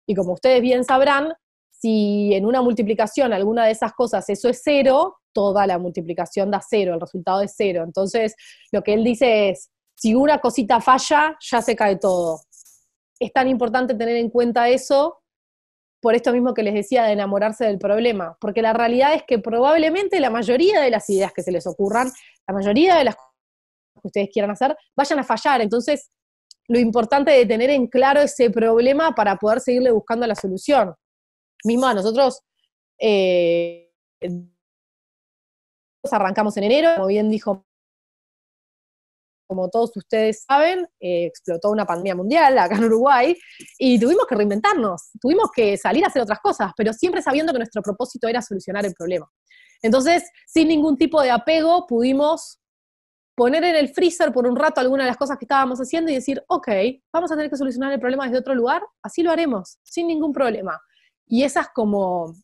Y como ustedes bien sabrán, si en una multiplicación alguna de esas cosas eso es 0, toda la multiplicación da 0, el resultado es 0. Entonces, lo que él dice es, si una cosita falla, ya se cae todo. Es tan importante tener en cuenta eso por esto mismo que les decía de enamorarse del problema, porque la realidad es que probablemente la mayoría de las ideas que se les ocurran, la mayoría de las cosas que ustedes quieran hacer, vayan a fallar. Entonces, lo importante de tener en claro ese problema para poder seguirle buscando la solución. Mismo a nosotros, arrancamos en enero, como bien dijo, como todos ustedes saben, explotó una pandemia mundial acá en Uruguay, y tuvimos que reinventarnos, tuvimos que salir a hacer otras cosas, pero siempre sabiendo que nuestro propósito era solucionar el problema. Entonces, sin ningún tipo de apego, pudimos poner en el freezer por un rato algunas de las cosas que estábamos haciendo y decir, ok, vamos a tener que solucionar el problema desde otro lugar, así lo haremos, sin ningún problema. Y esa es como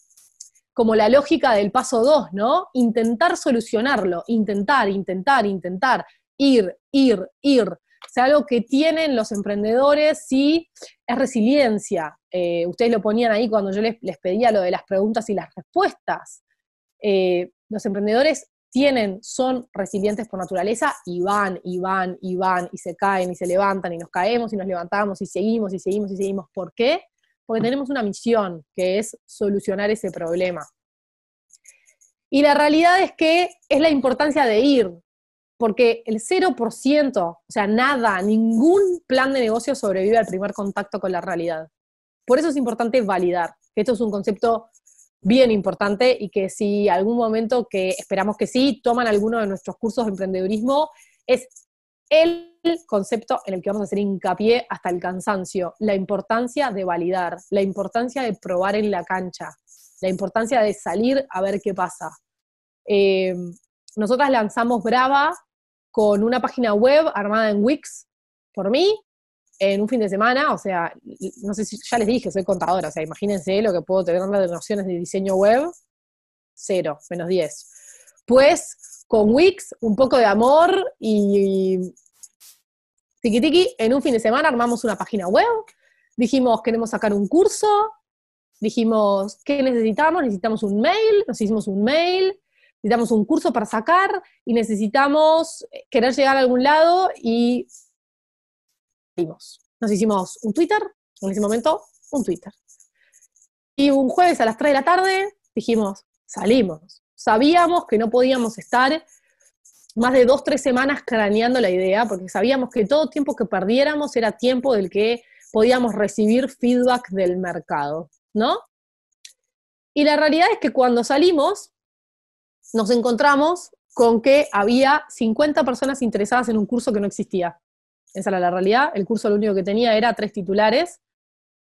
la lógica del paso 2, ¿no? Intentar solucionarlo, intentar, ir. O sea, algo que tienen los emprendedores sí es resiliencia. Ustedes lo ponían ahí cuando yo les pedía lo de las preguntas y las respuestas. Los emprendedores son resilientes por naturaleza y van, y se caen y se levantan y nos caemos y nos levantamos y seguimos. ¿Por qué? Porque tenemos una misión, que es solucionar ese problema. Y la realidad es que es la importancia de ir, porque el 0%, o sea, nada, ningún plan de negocio sobrevive al primer contacto con la realidad. Por eso es importante validar, que esto es un concepto bien importante y que si algún momento, que esperamos que sí, toman alguno de nuestros cursos de emprendedurismo, es el concepto en el que vamos a hacer hincapié hasta el cansancio, la importancia de validar, la importancia de probar en la cancha, la importancia de salir a ver qué pasa. Nosotras lanzamos Brava con una página web armada en Wix por mí, en un fin de semana, o sea, no sé si ya les dije, soy contadora, o sea, imagínense lo que puedo tener de nociones de diseño web, 0, -10. Pues, con Wix, un poco de amor y tiki, en un fin de semana armamos una página web, dijimos, queremos sacar un curso, dijimos, ¿qué necesitamos? Necesitamos un mail, nos hicimos un mail, necesitamos un curso para sacar, y necesitamos querer llegar a algún lado, y nos hicimos un Twitter, en ese momento, un Twitter. Y un jueves a las 3 de la tarde dijimos, salimos. Sabíamos que no podíamos estar más de 2-3 semanas craneando la idea, porque sabíamos que todo tiempo que perdiéramos era tiempo del que podíamos recibir feedback del mercado, ¿no? Y la realidad es que cuando salimos, nos encontramos con que había 50 personas interesadas en un curso que no existía. Esa era la realidad. El curso lo único que tenía era 3 titulares,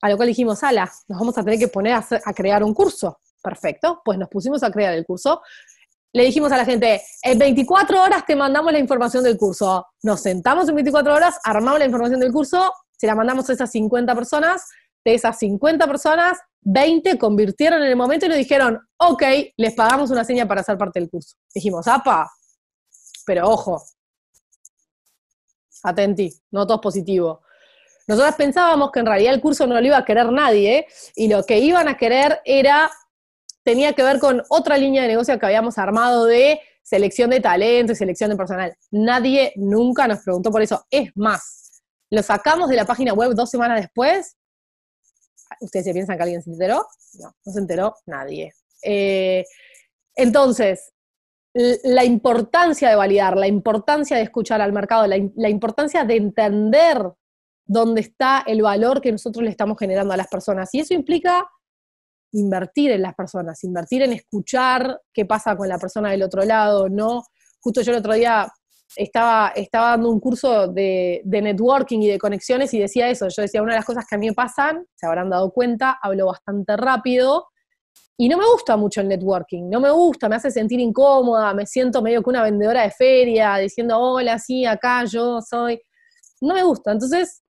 a lo cual dijimos, ala, nos vamos a tener que poner a crear un curso. Perfecto, pues nos pusimos a crear el curso. Le dijimos a la gente, en 24 horas te mandamos la información del curso. Nos sentamos en 24 horas, armamos la información del curso, se la mandamos a esas 50 personas. De esas 50 personas, 20 convirtieron en el momento y nos dijeron, ok, les pagamos una seña para ser parte del curso. Dijimos, apa, pero ojo, atenti, no todo es positivo. Nosotros pensábamos que en realidad el curso no lo iba a querer nadie, y lo que iban a querer tenía que ver con otra línea de negocio que habíamos armado de selección de talento y selección de personal. Nadie nunca nos preguntó por eso. Es más, lo sacamos de la página web 2 semanas después. ¿Ustedes se piensan que alguien se enteró? No se enteró nadie. Entonces, la importancia de validar, la importancia de escuchar al mercado, la importancia de entender dónde está el valor que nosotros le estamos generando a las personas. Y eso implica invertir en las personas, invertir en escuchar qué pasa con la persona del otro lado, ¿no? Justo yo el otro día estaba dando un curso de networking y de conexiones y decía eso. Yo decía, una de las cosas que a mí me pasan, se habrán dado cuenta, hablo bastante rápido, y no me gusta mucho el networking, no me gusta, me hace sentir incómoda, me siento medio que una vendedora de feria, diciendo, hola, sí, acá yo soy, no me gusta. Entonces,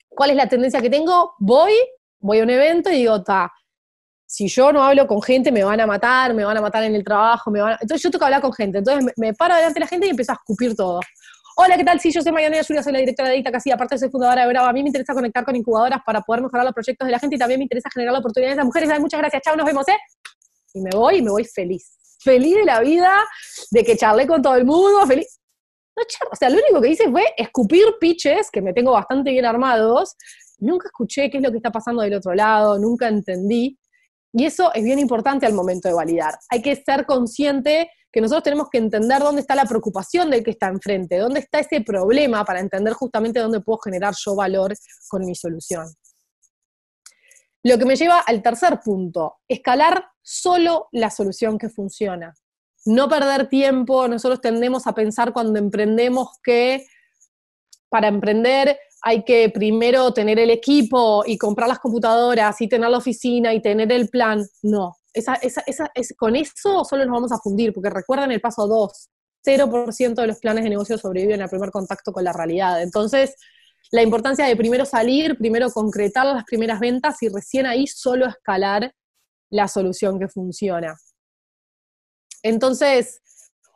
¿cuál es la tendencia que tengo? Voy a un evento y digo, si yo no hablo con gente me van a matar en el trabajo, entonces yo tengo que hablar con gente, entonces me paro delante de la gente y empiezo a escupir todo. Hola, ¿qué tal? Sí, yo soy Mariana Julia, soy la directora de Dicta Casi, aparte soy fundadora de Brava. A mí me interesa conectar con incubadoras para poder mejorar los proyectos de la gente, y también me interesa generar oportunidades a las mujeres. Ay, muchas gracias, chao, nos vemos, ¿eh? Y me voy feliz de la vida, de que charlé con todo el mundo, feliz. No charlo, o sea, lo único que hice fue escupir pitches, que me tengo bastante bien armados, nunca escuché qué es lo que está pasando del otro lado, nunca entendí. Y eso es bien importante al momento de validar. Hay que ser consciente que nosotros tenemos que entender dónde está la preocupación del que está enfrente, dónde está ese problema para entender justamente dónde puedo generar yo valor con mi solución. Lo que me lleva al tercer punto, escalar solo la solución que funciona. No perder tiempo. Nosotros tendemos a pensar cuando emprendemos que para emprender hay que primero tener el equipo y comprar las computadoras y tener la oficina y tener el plan. No, con eso solo nos vamos a fundir, porque recuerden el paso 2, 0% de los planes de negocio sobreviven al primer contacto con la realidad. Entonces, la importancia de primero salir, primero concretar las primeras ventas y recién ahí solo escalar la solución que funciona. Entonces,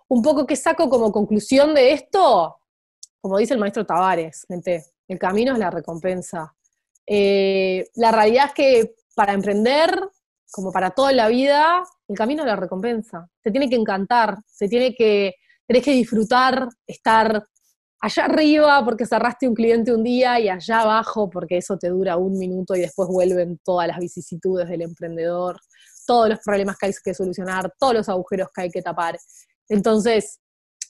un poco ¿qué saco como conclusión de esto? Como dice el maestro Tavares, gente, el camino es la recompensa. La realidad es que para emprender, como para toda la vida, el camino es la recompensa. Te tiene que encantar, tenés que disfrutar, estar allá arriba porque cerraste un cliente un día y allá abajo porque eso te dura 1 minuto y después vuelven todas las vicisitudes del emprendedor, todos los problemas que hay que solucionar, todos los agujeros que hay que tapar. Entonces,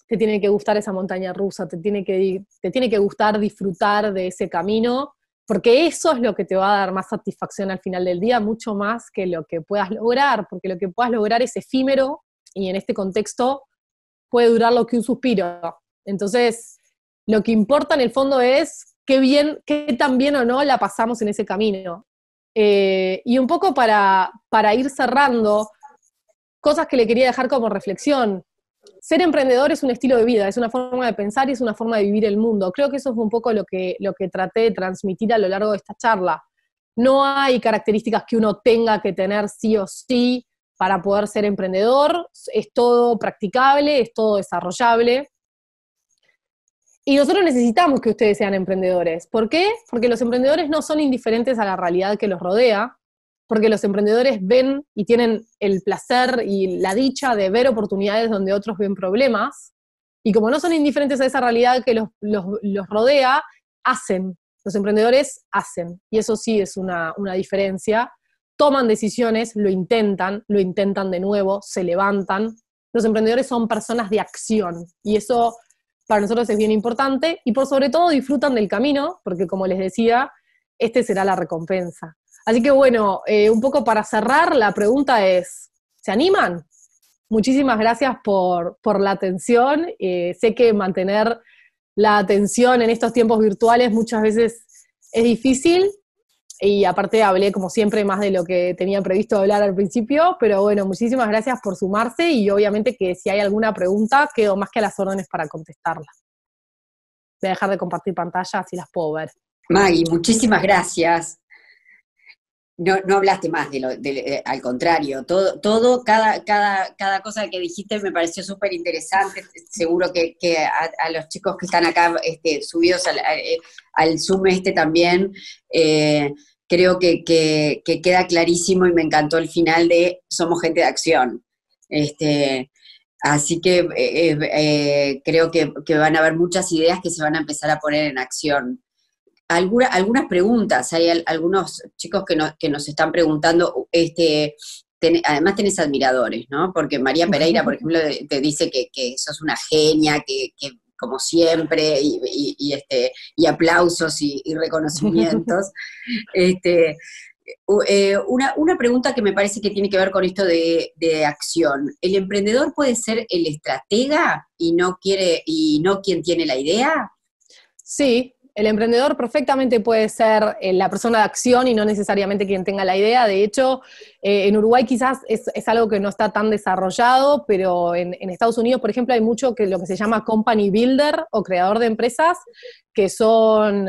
te tiene que gustar esa montaña rusa, te tiene que gustar disfrutar de ese camino, porque eso es lo que te va a dar más satisfacción al final del día, mucho más que lo que puedas lograr, porque lo que puedas lograr es efímero, y en este contexto puede durar lo que un suspiro. Entonces, lo que importa en el fondo es qué tan bien o no la pasamos en ese camino. Y un poco para ir cerrando, cosas que le quería dejar como reflexión. Ser emprendedor es un estilo de vida, es una forma de pensar y es una forma de vivir el mundo. Creo que eso fue un poco lo que traté de transmitir a lo largo de esta charla. No hay características que uno tenga que tener sí o sí para poder ser emprendedor, es todo practicable, es todo desarrollable. Y nosotros necesitamos que ustedes sean emprendedores. ¿Por qué? Porque los emprendedores no son indiferentes a la realidad que los rodea, porque los emprendedores ven y tienen el placer y la dicha de ver oportunidades donde otros ven problemas, y como no son indiferentes a esa realidad que los rodea, hacen. Los emprendedores hacen, y eso sí es una diferencia. Toman decisiones, lo intentan de nuevo, se levantan. Los emprendedores son personas de acción, y eso para nosotros es bien importante, y por sobre todo disfrutan del camino, porque como les decía, este será la recompensa. Así que bueno, un poco para cerrar, la pregunta es, ¿se animan? Muchísimas gracias por la atención. Sé que mantener la atención en estos tiempos virtuales muchas veces es difícil, y aparte hablé como siempre más de lo que tenía previsto hablar al principio, pero bueno, muchísimas gracias por sumarse, y obviamente que si hay alguna pregunta, quedo más que a las órdenes para contestarla. Voy a dejar de compartir pantalla, así las puedo ver. Maggie, muchísimas gracias. No hablaste más al contrario, cada cosa que dijiste me pareció súper interesante. Seguro que a los chicos que están acá subidos al Zoom también, creo que queda clarísimo, y me encantó el final de somos gente de acción. Así que creo que van a haber muchas ideas que se van a empezar a poner en acción. Algunas preguntas, hay algunos chicos que nos están preguntando, además tenés admiradores, ¿no? Porque María Pereira, por ejemplo, te dice que sos una genia, que como siempre, y aplausos y reconocimientos. Una pregunta que me parece que tiene que ver con esto de acción. ¿El emprendedor puede ser el estratega y no quien tiene la idea? Sí, el emprendedor perfectamente puede ser la persona de acción y no necesariamente quien tenga la idea. De hecho, en Uruguay quizás es algo que no está tan desarrollado, pero en Estados Unidos, por ejemplo, hay mucho lo que se llama company builder o creador de empresas, que son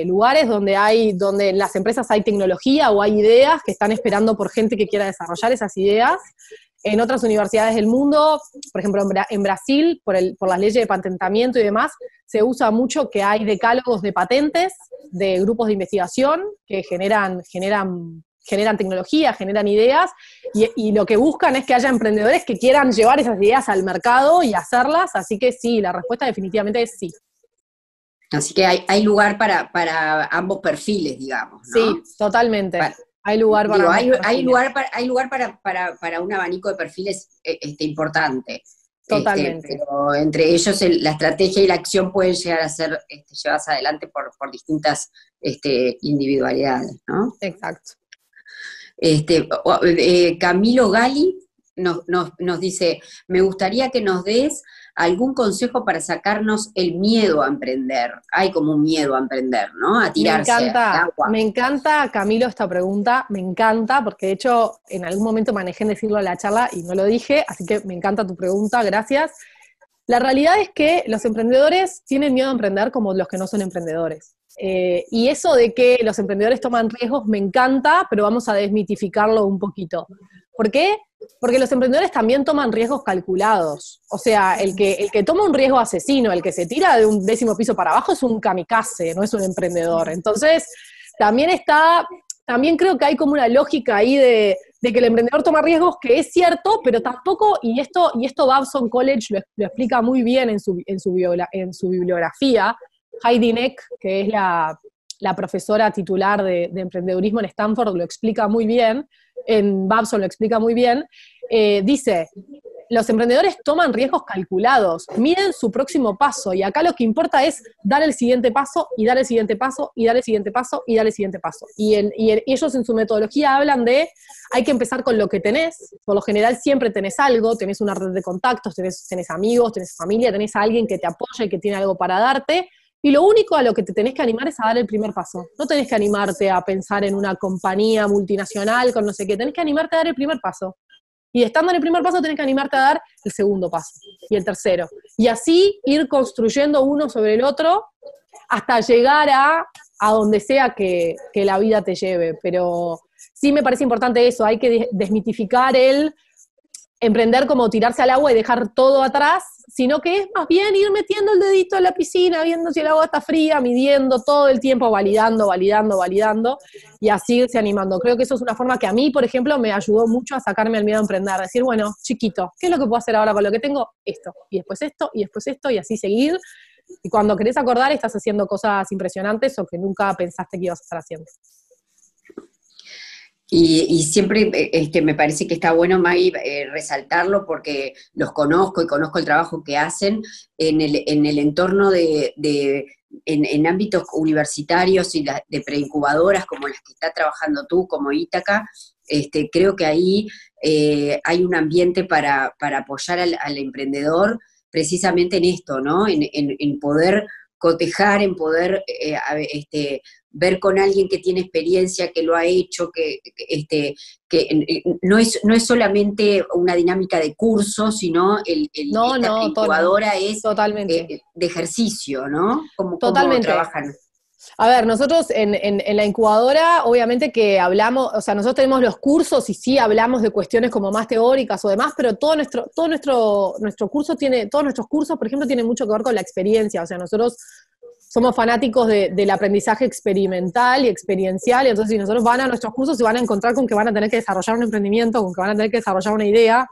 lugares donde en las empresas hay tecnología o hay ideas que están esperando por gente que quiera desarrollar esas ideas. En otras universidades del mundo, por ejemplo en Brasil, por las leyes de patentamiento y demás, se usa mucho que hay decálogos de patentes de grupos de investigación que generan tecnología, generan ideas, y lo que buscan es que haya emprendedores que quieran llevar esas ideas al mercado y hacerlas, así que sí, la respuesta definitivamente es sí. Así que hay lugar para ambos perfiles, digamos, ¿no? Sí, totalmente. Para- Hay lugar para Digo, ambos hay perfiles. lugar para un abanico de perfiles importante. Totalmente. Pero entre ellos la estrategia y la acción pueden llegar a ser llevadas adelante por distintas individualidades, ¿no? Exacto. Camilo Gali nos dice, me gustaría que nos des algún consejo para sacarnos el miedo a emprender. Hay como un miedo a emprender, ¿no? A tirarse al agua. Me encanta, Camilo, esta pregunta, me encanta, porque de hecho en algún momento manejé en decirlo en la charla y no lo dije, así que me encanta tu pregunta, gracias. La realidad es que los emprendedores tienen miedo a emprender como los que no son emprendedores. Y eso de que los emprendedores toman riesgos me encanta, pero vamos a desmitificarlo un poquito. ¿Por qué? Porque los emprendedores también toman riesgos calculados. O sea, el que toma un riesgo asesino, el que se tira de un 10º piso para abajo es un kamikaze, no es un emprendedor. Entonces, también creo que hay como una lógica ahí de que el emprendedor toma riesgos, que es cierto, pero tampoco, y esto Babson College lo explica muy bien en su bibliografía. Heidi Neck, que es la profesora titular de emprendedurismo en Stanford, lo explica muy bien, en Babson lo explica muy bien, dice, los emprendedores toman riesgos calculados, miden su próximo paso, y acá lo que importa es dar el siguiente paso, y dar el siguiente paso, y dar el siguiente paso, y dar el siguiente paso. Y ellos en su metodología hablan de, hay que empezar con lo que tenés, por lo general siempre tenés algo, tenés una red de contactos, tenés amigos, tenés familia, tenés a alguien que te apoya y que tiene algo para darte, y lo único a lo que te tenés que animar es a dar el primer paso. No tenés que animarte a pensar en una compañía multinacional con no sé qué, tenés que animarte a dar el primer paso. Y estando en el primer paso tenés que animarte a dar el segundo paso y el tercero. Y así ir construyendo uno sobre el otro hasta llegar a donde sea que la vida te lleve. Pero sí me parece importante eso, hay que desmitificar el emprender como tirarse al agua y dejar todo atrás, sino que es más bien ir metiendo el dedito en la piscina, viendo si el agua está fría, midiendo todo el tiempo, validando, y así irse animando. Creo que eso es una forma que a mí, por ejemplo, me ayudó mucho a sacarme el miedo a emprender, decir, bueno, chiquito, ¿qué es lo que puedo hacer ahora con lo que tengo? Esto, y después esto, y después esto, y así seguir, y cuando querés acordar estás haciendo cosas impresionantes o que nunca pensaste que ibas a estar haciendo. Y siempre me parece que está bueno, Maggie, resaltarlo porque los conozco y conozco el trabajo que hacen en el entorno en ámbitos universitarios y de preincubadoras como las que está trabajando tú, como Ítaca. Creo que ahí hay un ambiente para apoyar al emprendedor precisamente en esto, ¿no? En poder cotejar, en poder ver con alguien que tiene experiencia, que lo ha hecho, que no es solamente una dinámica de curso, sino esta incubadora es totalmente. de ejercicio, ¿no? ¿Cómo Totalmente. trabajan? A ver, nosotros en la incubadora, obviamente que hablamos, o sea, nosotros tenemos los cursos y sí hablamos de cuestiones como más teóricas o demás, pero todos nuestros cursos, por ejemplo, tienen mucho que ver con la experiencia, o sea, nosotros somos fanáticos del aprendizaje experimental y experiencial, y entonces si nosotros van a nuestros cursos se van a encontrar con que van a tener que desarrollar un emprendimiento, con que van a tener que desarrollar una idea,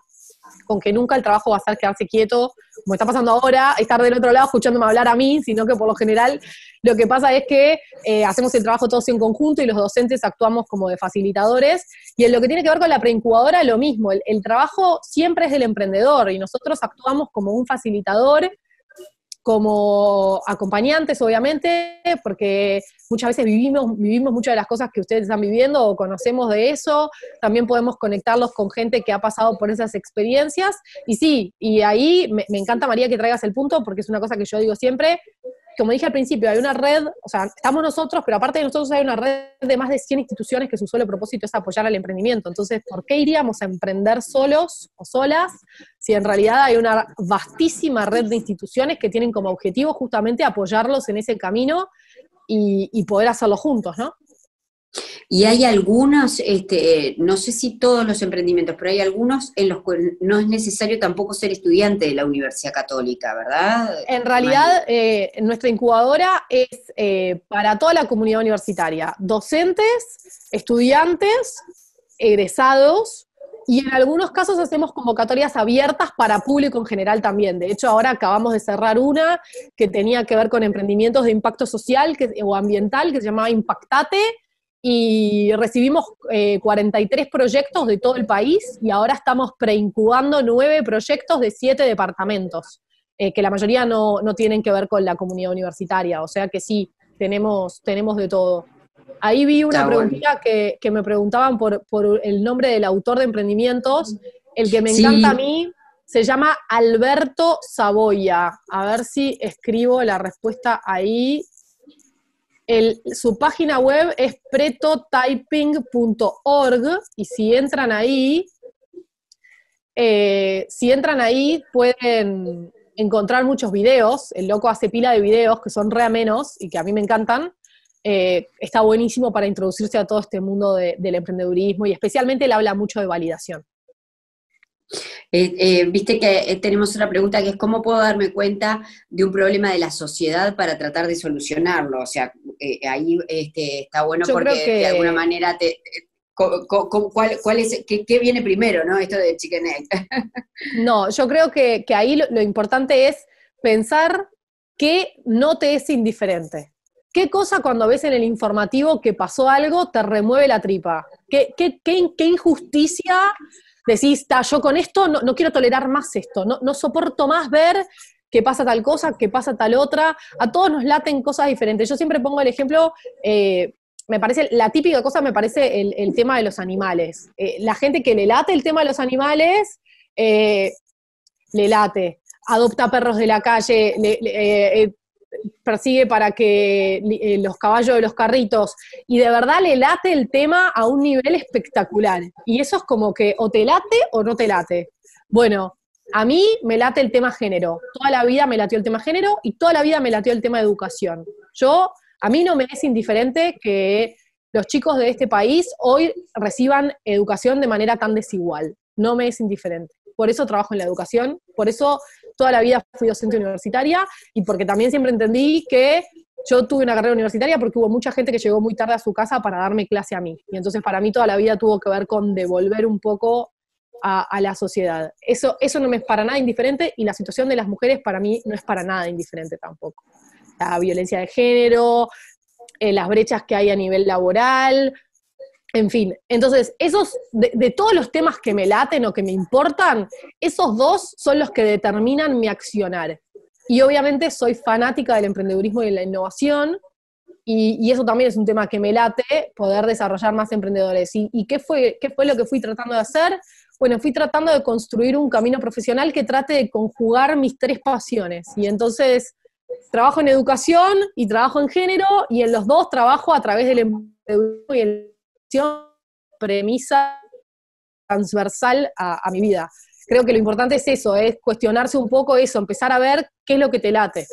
con que nunca el trabajo va a ser quedarse quieto, como está pasando ahora, estar del otro lado escuchándome hablar a mí, sino que por lo general lo que pasa es que hacemos el trabajo todos en conjunto y los docentes actuamos como de facilitadores, y en lo que tiene que ver con la preincubadora, lo mismo, el trabajo siempre es del emprendedor, y nosotros actuamos como un facilitador, como acompañantes, obviamente, porque muchas veces vivimos muchas de las cosas que ustedes están viviendo o conocemos de eso, también podemos conectarlos con gente que ha pasado por esas experiencias, y sí, y ahí me encanta, María, que traigas el punto, porque es una cosa que yo digo siempre, como dije al principio, hay una red, o sea, estamos nosotros, pero aparte de nosotros hay una red de más de 100 instituciones que su solo propósito es apoyar al emprendimiento. Entonces, ¿por qué iríamos a emprender solos o solas si en realidad hay una vastísima red de instituciones que tienen como objetivo justamente apoyarlos en ese camino y poder hacerlo juntos, ¿no? Y hay algunos, no sé si todos los emprendimientos, pero hay algunos en los que no es necesario tampoco ser estudiante de la Universidad Católica, ¿verdad? En realidad, nuestra incubadora es para toda la comunidad universitaria, docentes, estudiantes, egresados, Y en algunos casos hacemos convocatorias abiertas para público en general también. De hecho, ahora acabamos de cerrar una que tenía que ver con emprendimientos de impacto social o ambiental, que se llamaba Impactate, y recibimos 43 proyectos de todo el país, y ahora estamos preincubando 9 proyectos de 7 departamentos, que la mayoría no tienen que ver con la comunidad universitaria, o sea que sí, tenemos de todo. Ahí vi una Está bueno. preguntita que me preguntaban por el nombre del autor de emprendimientos. El que me encanta a Sí, mí se llama Alberto Saboya. A ver si escribo la respuesta ahí. Su página web es pretotyping.org y si entran ahí pueden encontrar muchos videos. El loco hace pila de videos que son re amenos y que a mí me encantan. Está buenísimo para introducirse a todo este mundo del emprendedurismo, y especialmente él habla mucho de validación. viste que tenemos otra pregunta que es ¿cómo puedo darme cuenta de un problema de la sociedad para tratar de solucionarlo? O sea, ahí está bueno Yo creo porque de alguna que, manera ¿cuál es, qué viene primero, ¿no? Esto de Chicken Egg. no, yo creo que ahí lo importante es pensar qué no te es indiferente. ¿Qué cosa cuando ves en el informativo que pasó algo te remueve la tripa? ¿Qué injusticia decís, yo con esto no quiero tolerar más esto, no soporto más ver que pasa tal cosa, que pasa tal otra? A todos nos laten cosas diferentes. Yo siempre pongo el ejemplo, me parece, la típica cosa me parece el tema de los animales. La gente que le late el tema de los animales, le late, adopta perros de la calle, persigue para que los caballos de los carritos, y de verdad le late el tema a un nivel espectacular. Y eso es como que o te late o no te late. Bueno, a mí me late el tema género. Toda la vida me latió el tema género y toda la vida me latió el tema educación. A mí no me es indiferente que los chicos de este país hoy reciban educación de manera tan desigual. No me es indiferente. Por eso trabajo en la educación, por eso toda la vida fui docente universitaria, y porque también siempre entendí que yo tuve una carrera universitaria porque hubo mucha gente que llegó muy tarde a su casa para darme clase a mí. Y entonces para mí toda la vida tuvo que ver con devolver un poco a la sociedad. Eso no me es para nada indiferente, y la situación de las mujeres para mí no es para nada indiferente tampoco. La violencia de género, las brechas que hay a nivel laboral, en fin. Entonces, de todos los temas que me laten o que me importan, esos dos son los que determinan mi accionar. Y obviamente soy fanática del emprendedurismo y de la innovación, y eso también es un tema que me late, poder desarrollar más emprendedores. ¿Y qué fue lo que fui tratando de hacer? Bueno, fui tratando de construir un camino profesional que trate de conjugar mis 3 pasiones. Y entonces trabajo en educación y trabajo en género, y en los dos trabajo a través del emprendedurismo y la innovación, premisa transversal a mi vida. Creo que lo importante es eso, es cuestionarse un poco eso, empezar a ver qué es lo que te late.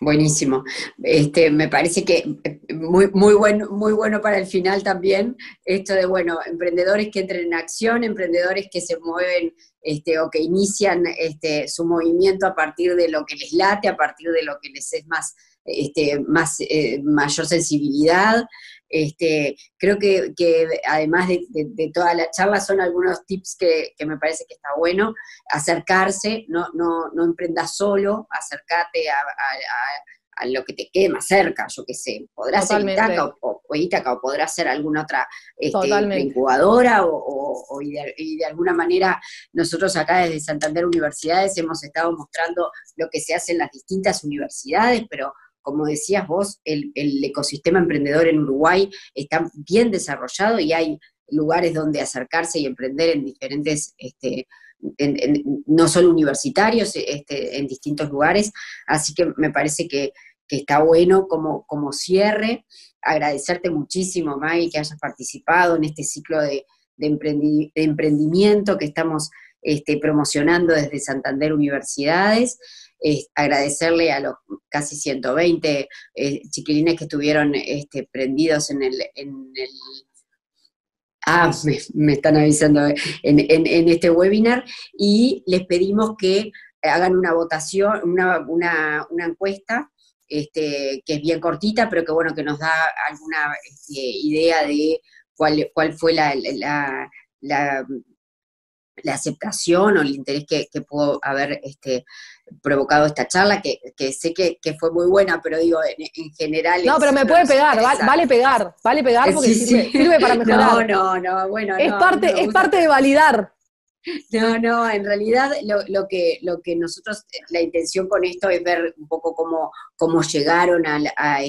Buenísimo. Me parece que muy bueno para el final también, esto de, bueno, emprendedores que entren en acción, emprendedores que se mueven o que inician su movimiento a partir de lo que les late, a partir de lo que les es mayor sensibilidad. Creo que además de toda la charla son algunos tips que me parece que está bueno acercarse, no emprendas solo, acércate a lo que te quede más cerca, yo qué sé, podrá ser Totalmente, Ítaca o Ítaca, o podrá ser alguna otra totalmente. incubadora, y de alguna manera nosotros acá desde Santander Universidades hemos estado mostrando lo que se hace en las distintas universidades, pero como decías vos, el ecosistema emprendedor en Uruguay está bien desarrollado y hay lugares donde acercarse y emprender en diferentes, no solo universitarios, en distintos lugares. Así que me parece que está bueno como cierre. Agradecerte muchísimo, Maggie, que hayas participado en este ciclo de emprendimiento que estamos promocionando desde Santander Universidades. Agradecerle a los casi 120 chiquilines que estuvieron prendidos en el me están avisando en este webinar, y les pedimos que hagan una votación, una encuesta, que es bien cortita, pero que bueno, que nos da alguna idea de cuál fue la aceptación o el interés que pudo haber provocado esta charla, que sé que fue muy buena, pero digo, en general... No, pero me puede pegar, vale pegar porque Sí, sí. sirve para mejorar. No, bueno, es parte de validar. No, en realidad lo que nosotros, la intención con esto es ver un poco cómo llegaron a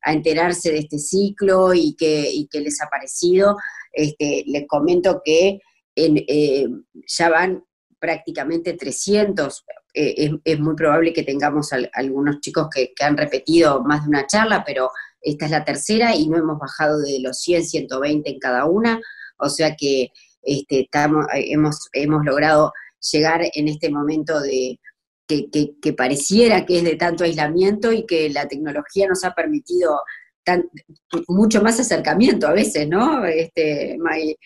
enterarse de este ciclo y qué les ha parecido. Les comento que ya van prácticamente 300. Es muy probable que tengamos algunos chicos que han repetido más de una charla, pero esta es la tercera y no hemos bajado de los 100, 120 en cada una, o sea que hemos logrado llegar en este momento de que pareciera que es de tanto aislamiento y que la tecnología nos ha permitido mucho más acercamiento a veces, ¿no? May,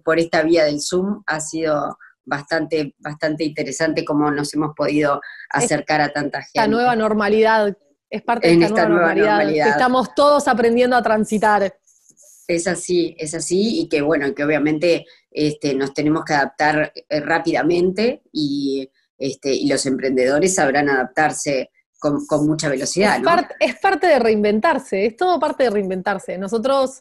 por esta vía del Zoom ha sido bastante interesante cómo nos hemos podido acercar a tanta gente. Esta nueva normalidad, es parte de esta nueva normalidad que estamos todos aprendiendo a transitar. Es así, y que bueno, que obviamente nos tenemos que adaptar rápidamente y los emprendedores sabrán adaptarse con mucha velocidad, ¿no? Es parte de reinventarse, es todo parte de reinventarse. Nosotros,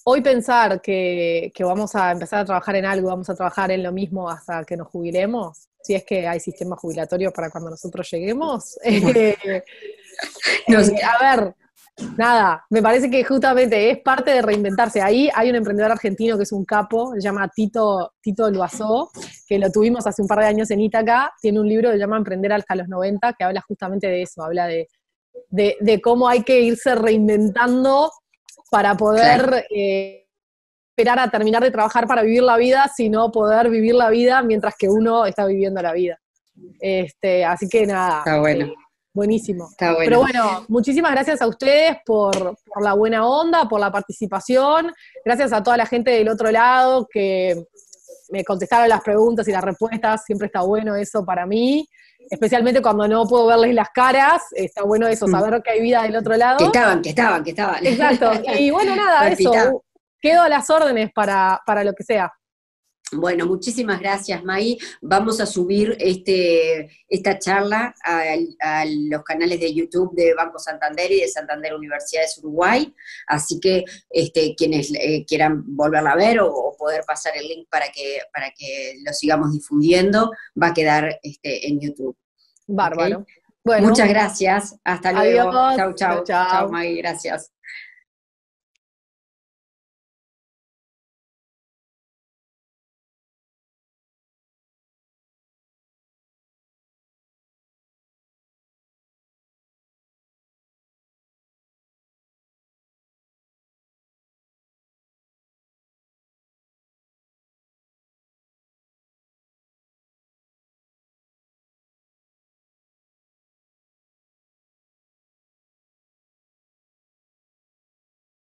hoy pensar que vamos a empezar a trabajar en algo, vamos a trabajar en lo mismo hasta que nos jubilemos, si es que hay sistema jubilatorio para cuando nosotros lleguemos. A ver, nada, me parece que justamente es parte de reinventarse. Ahí hay un emprendedor argentino que es un capo, se llama Tito Loazó, que lo tuvimos hace un par de años en Ítaca, tiene un libro que se llama Emprender hasta los 90, que habla justamente de eso, habla de cómo hay que irse reinventando para poder esperar a terminar de trabajar para vivir la vida, sino poder vivir la vida mientras que uno está viviendo la vida. Así que nada. Está bueno. Buenísimo. Está bueno. Pero bueno, muchísimas gracias a ustedes por la buena onda, por la participación. Gracias a toda la gente del otro lado que me contestaron las preguntas y las respuestas. Siempre está bueno eso para mí. Especialmente cuando no puedo verles las caras. Está bueno eso, saber que hay vida del otro lado. Que estaban. Exacto. Y bueno, nada, eso. Quedo a las órdenes para lo que sea. Bueno, muchísimas gracias, May. Vamos a subir esta charla a los canales de YouTube de Banco Santander y de Santander Universidades Uruguay, así que quienes quieran volverla a ver o poder pasar el link para que lo sigamos difundiendo, va a quedar en YouTube. Bárbaro. ¿Okay? Bueno, muchas gracias. Hasta luego. Adiós. Chau, May. Gracias.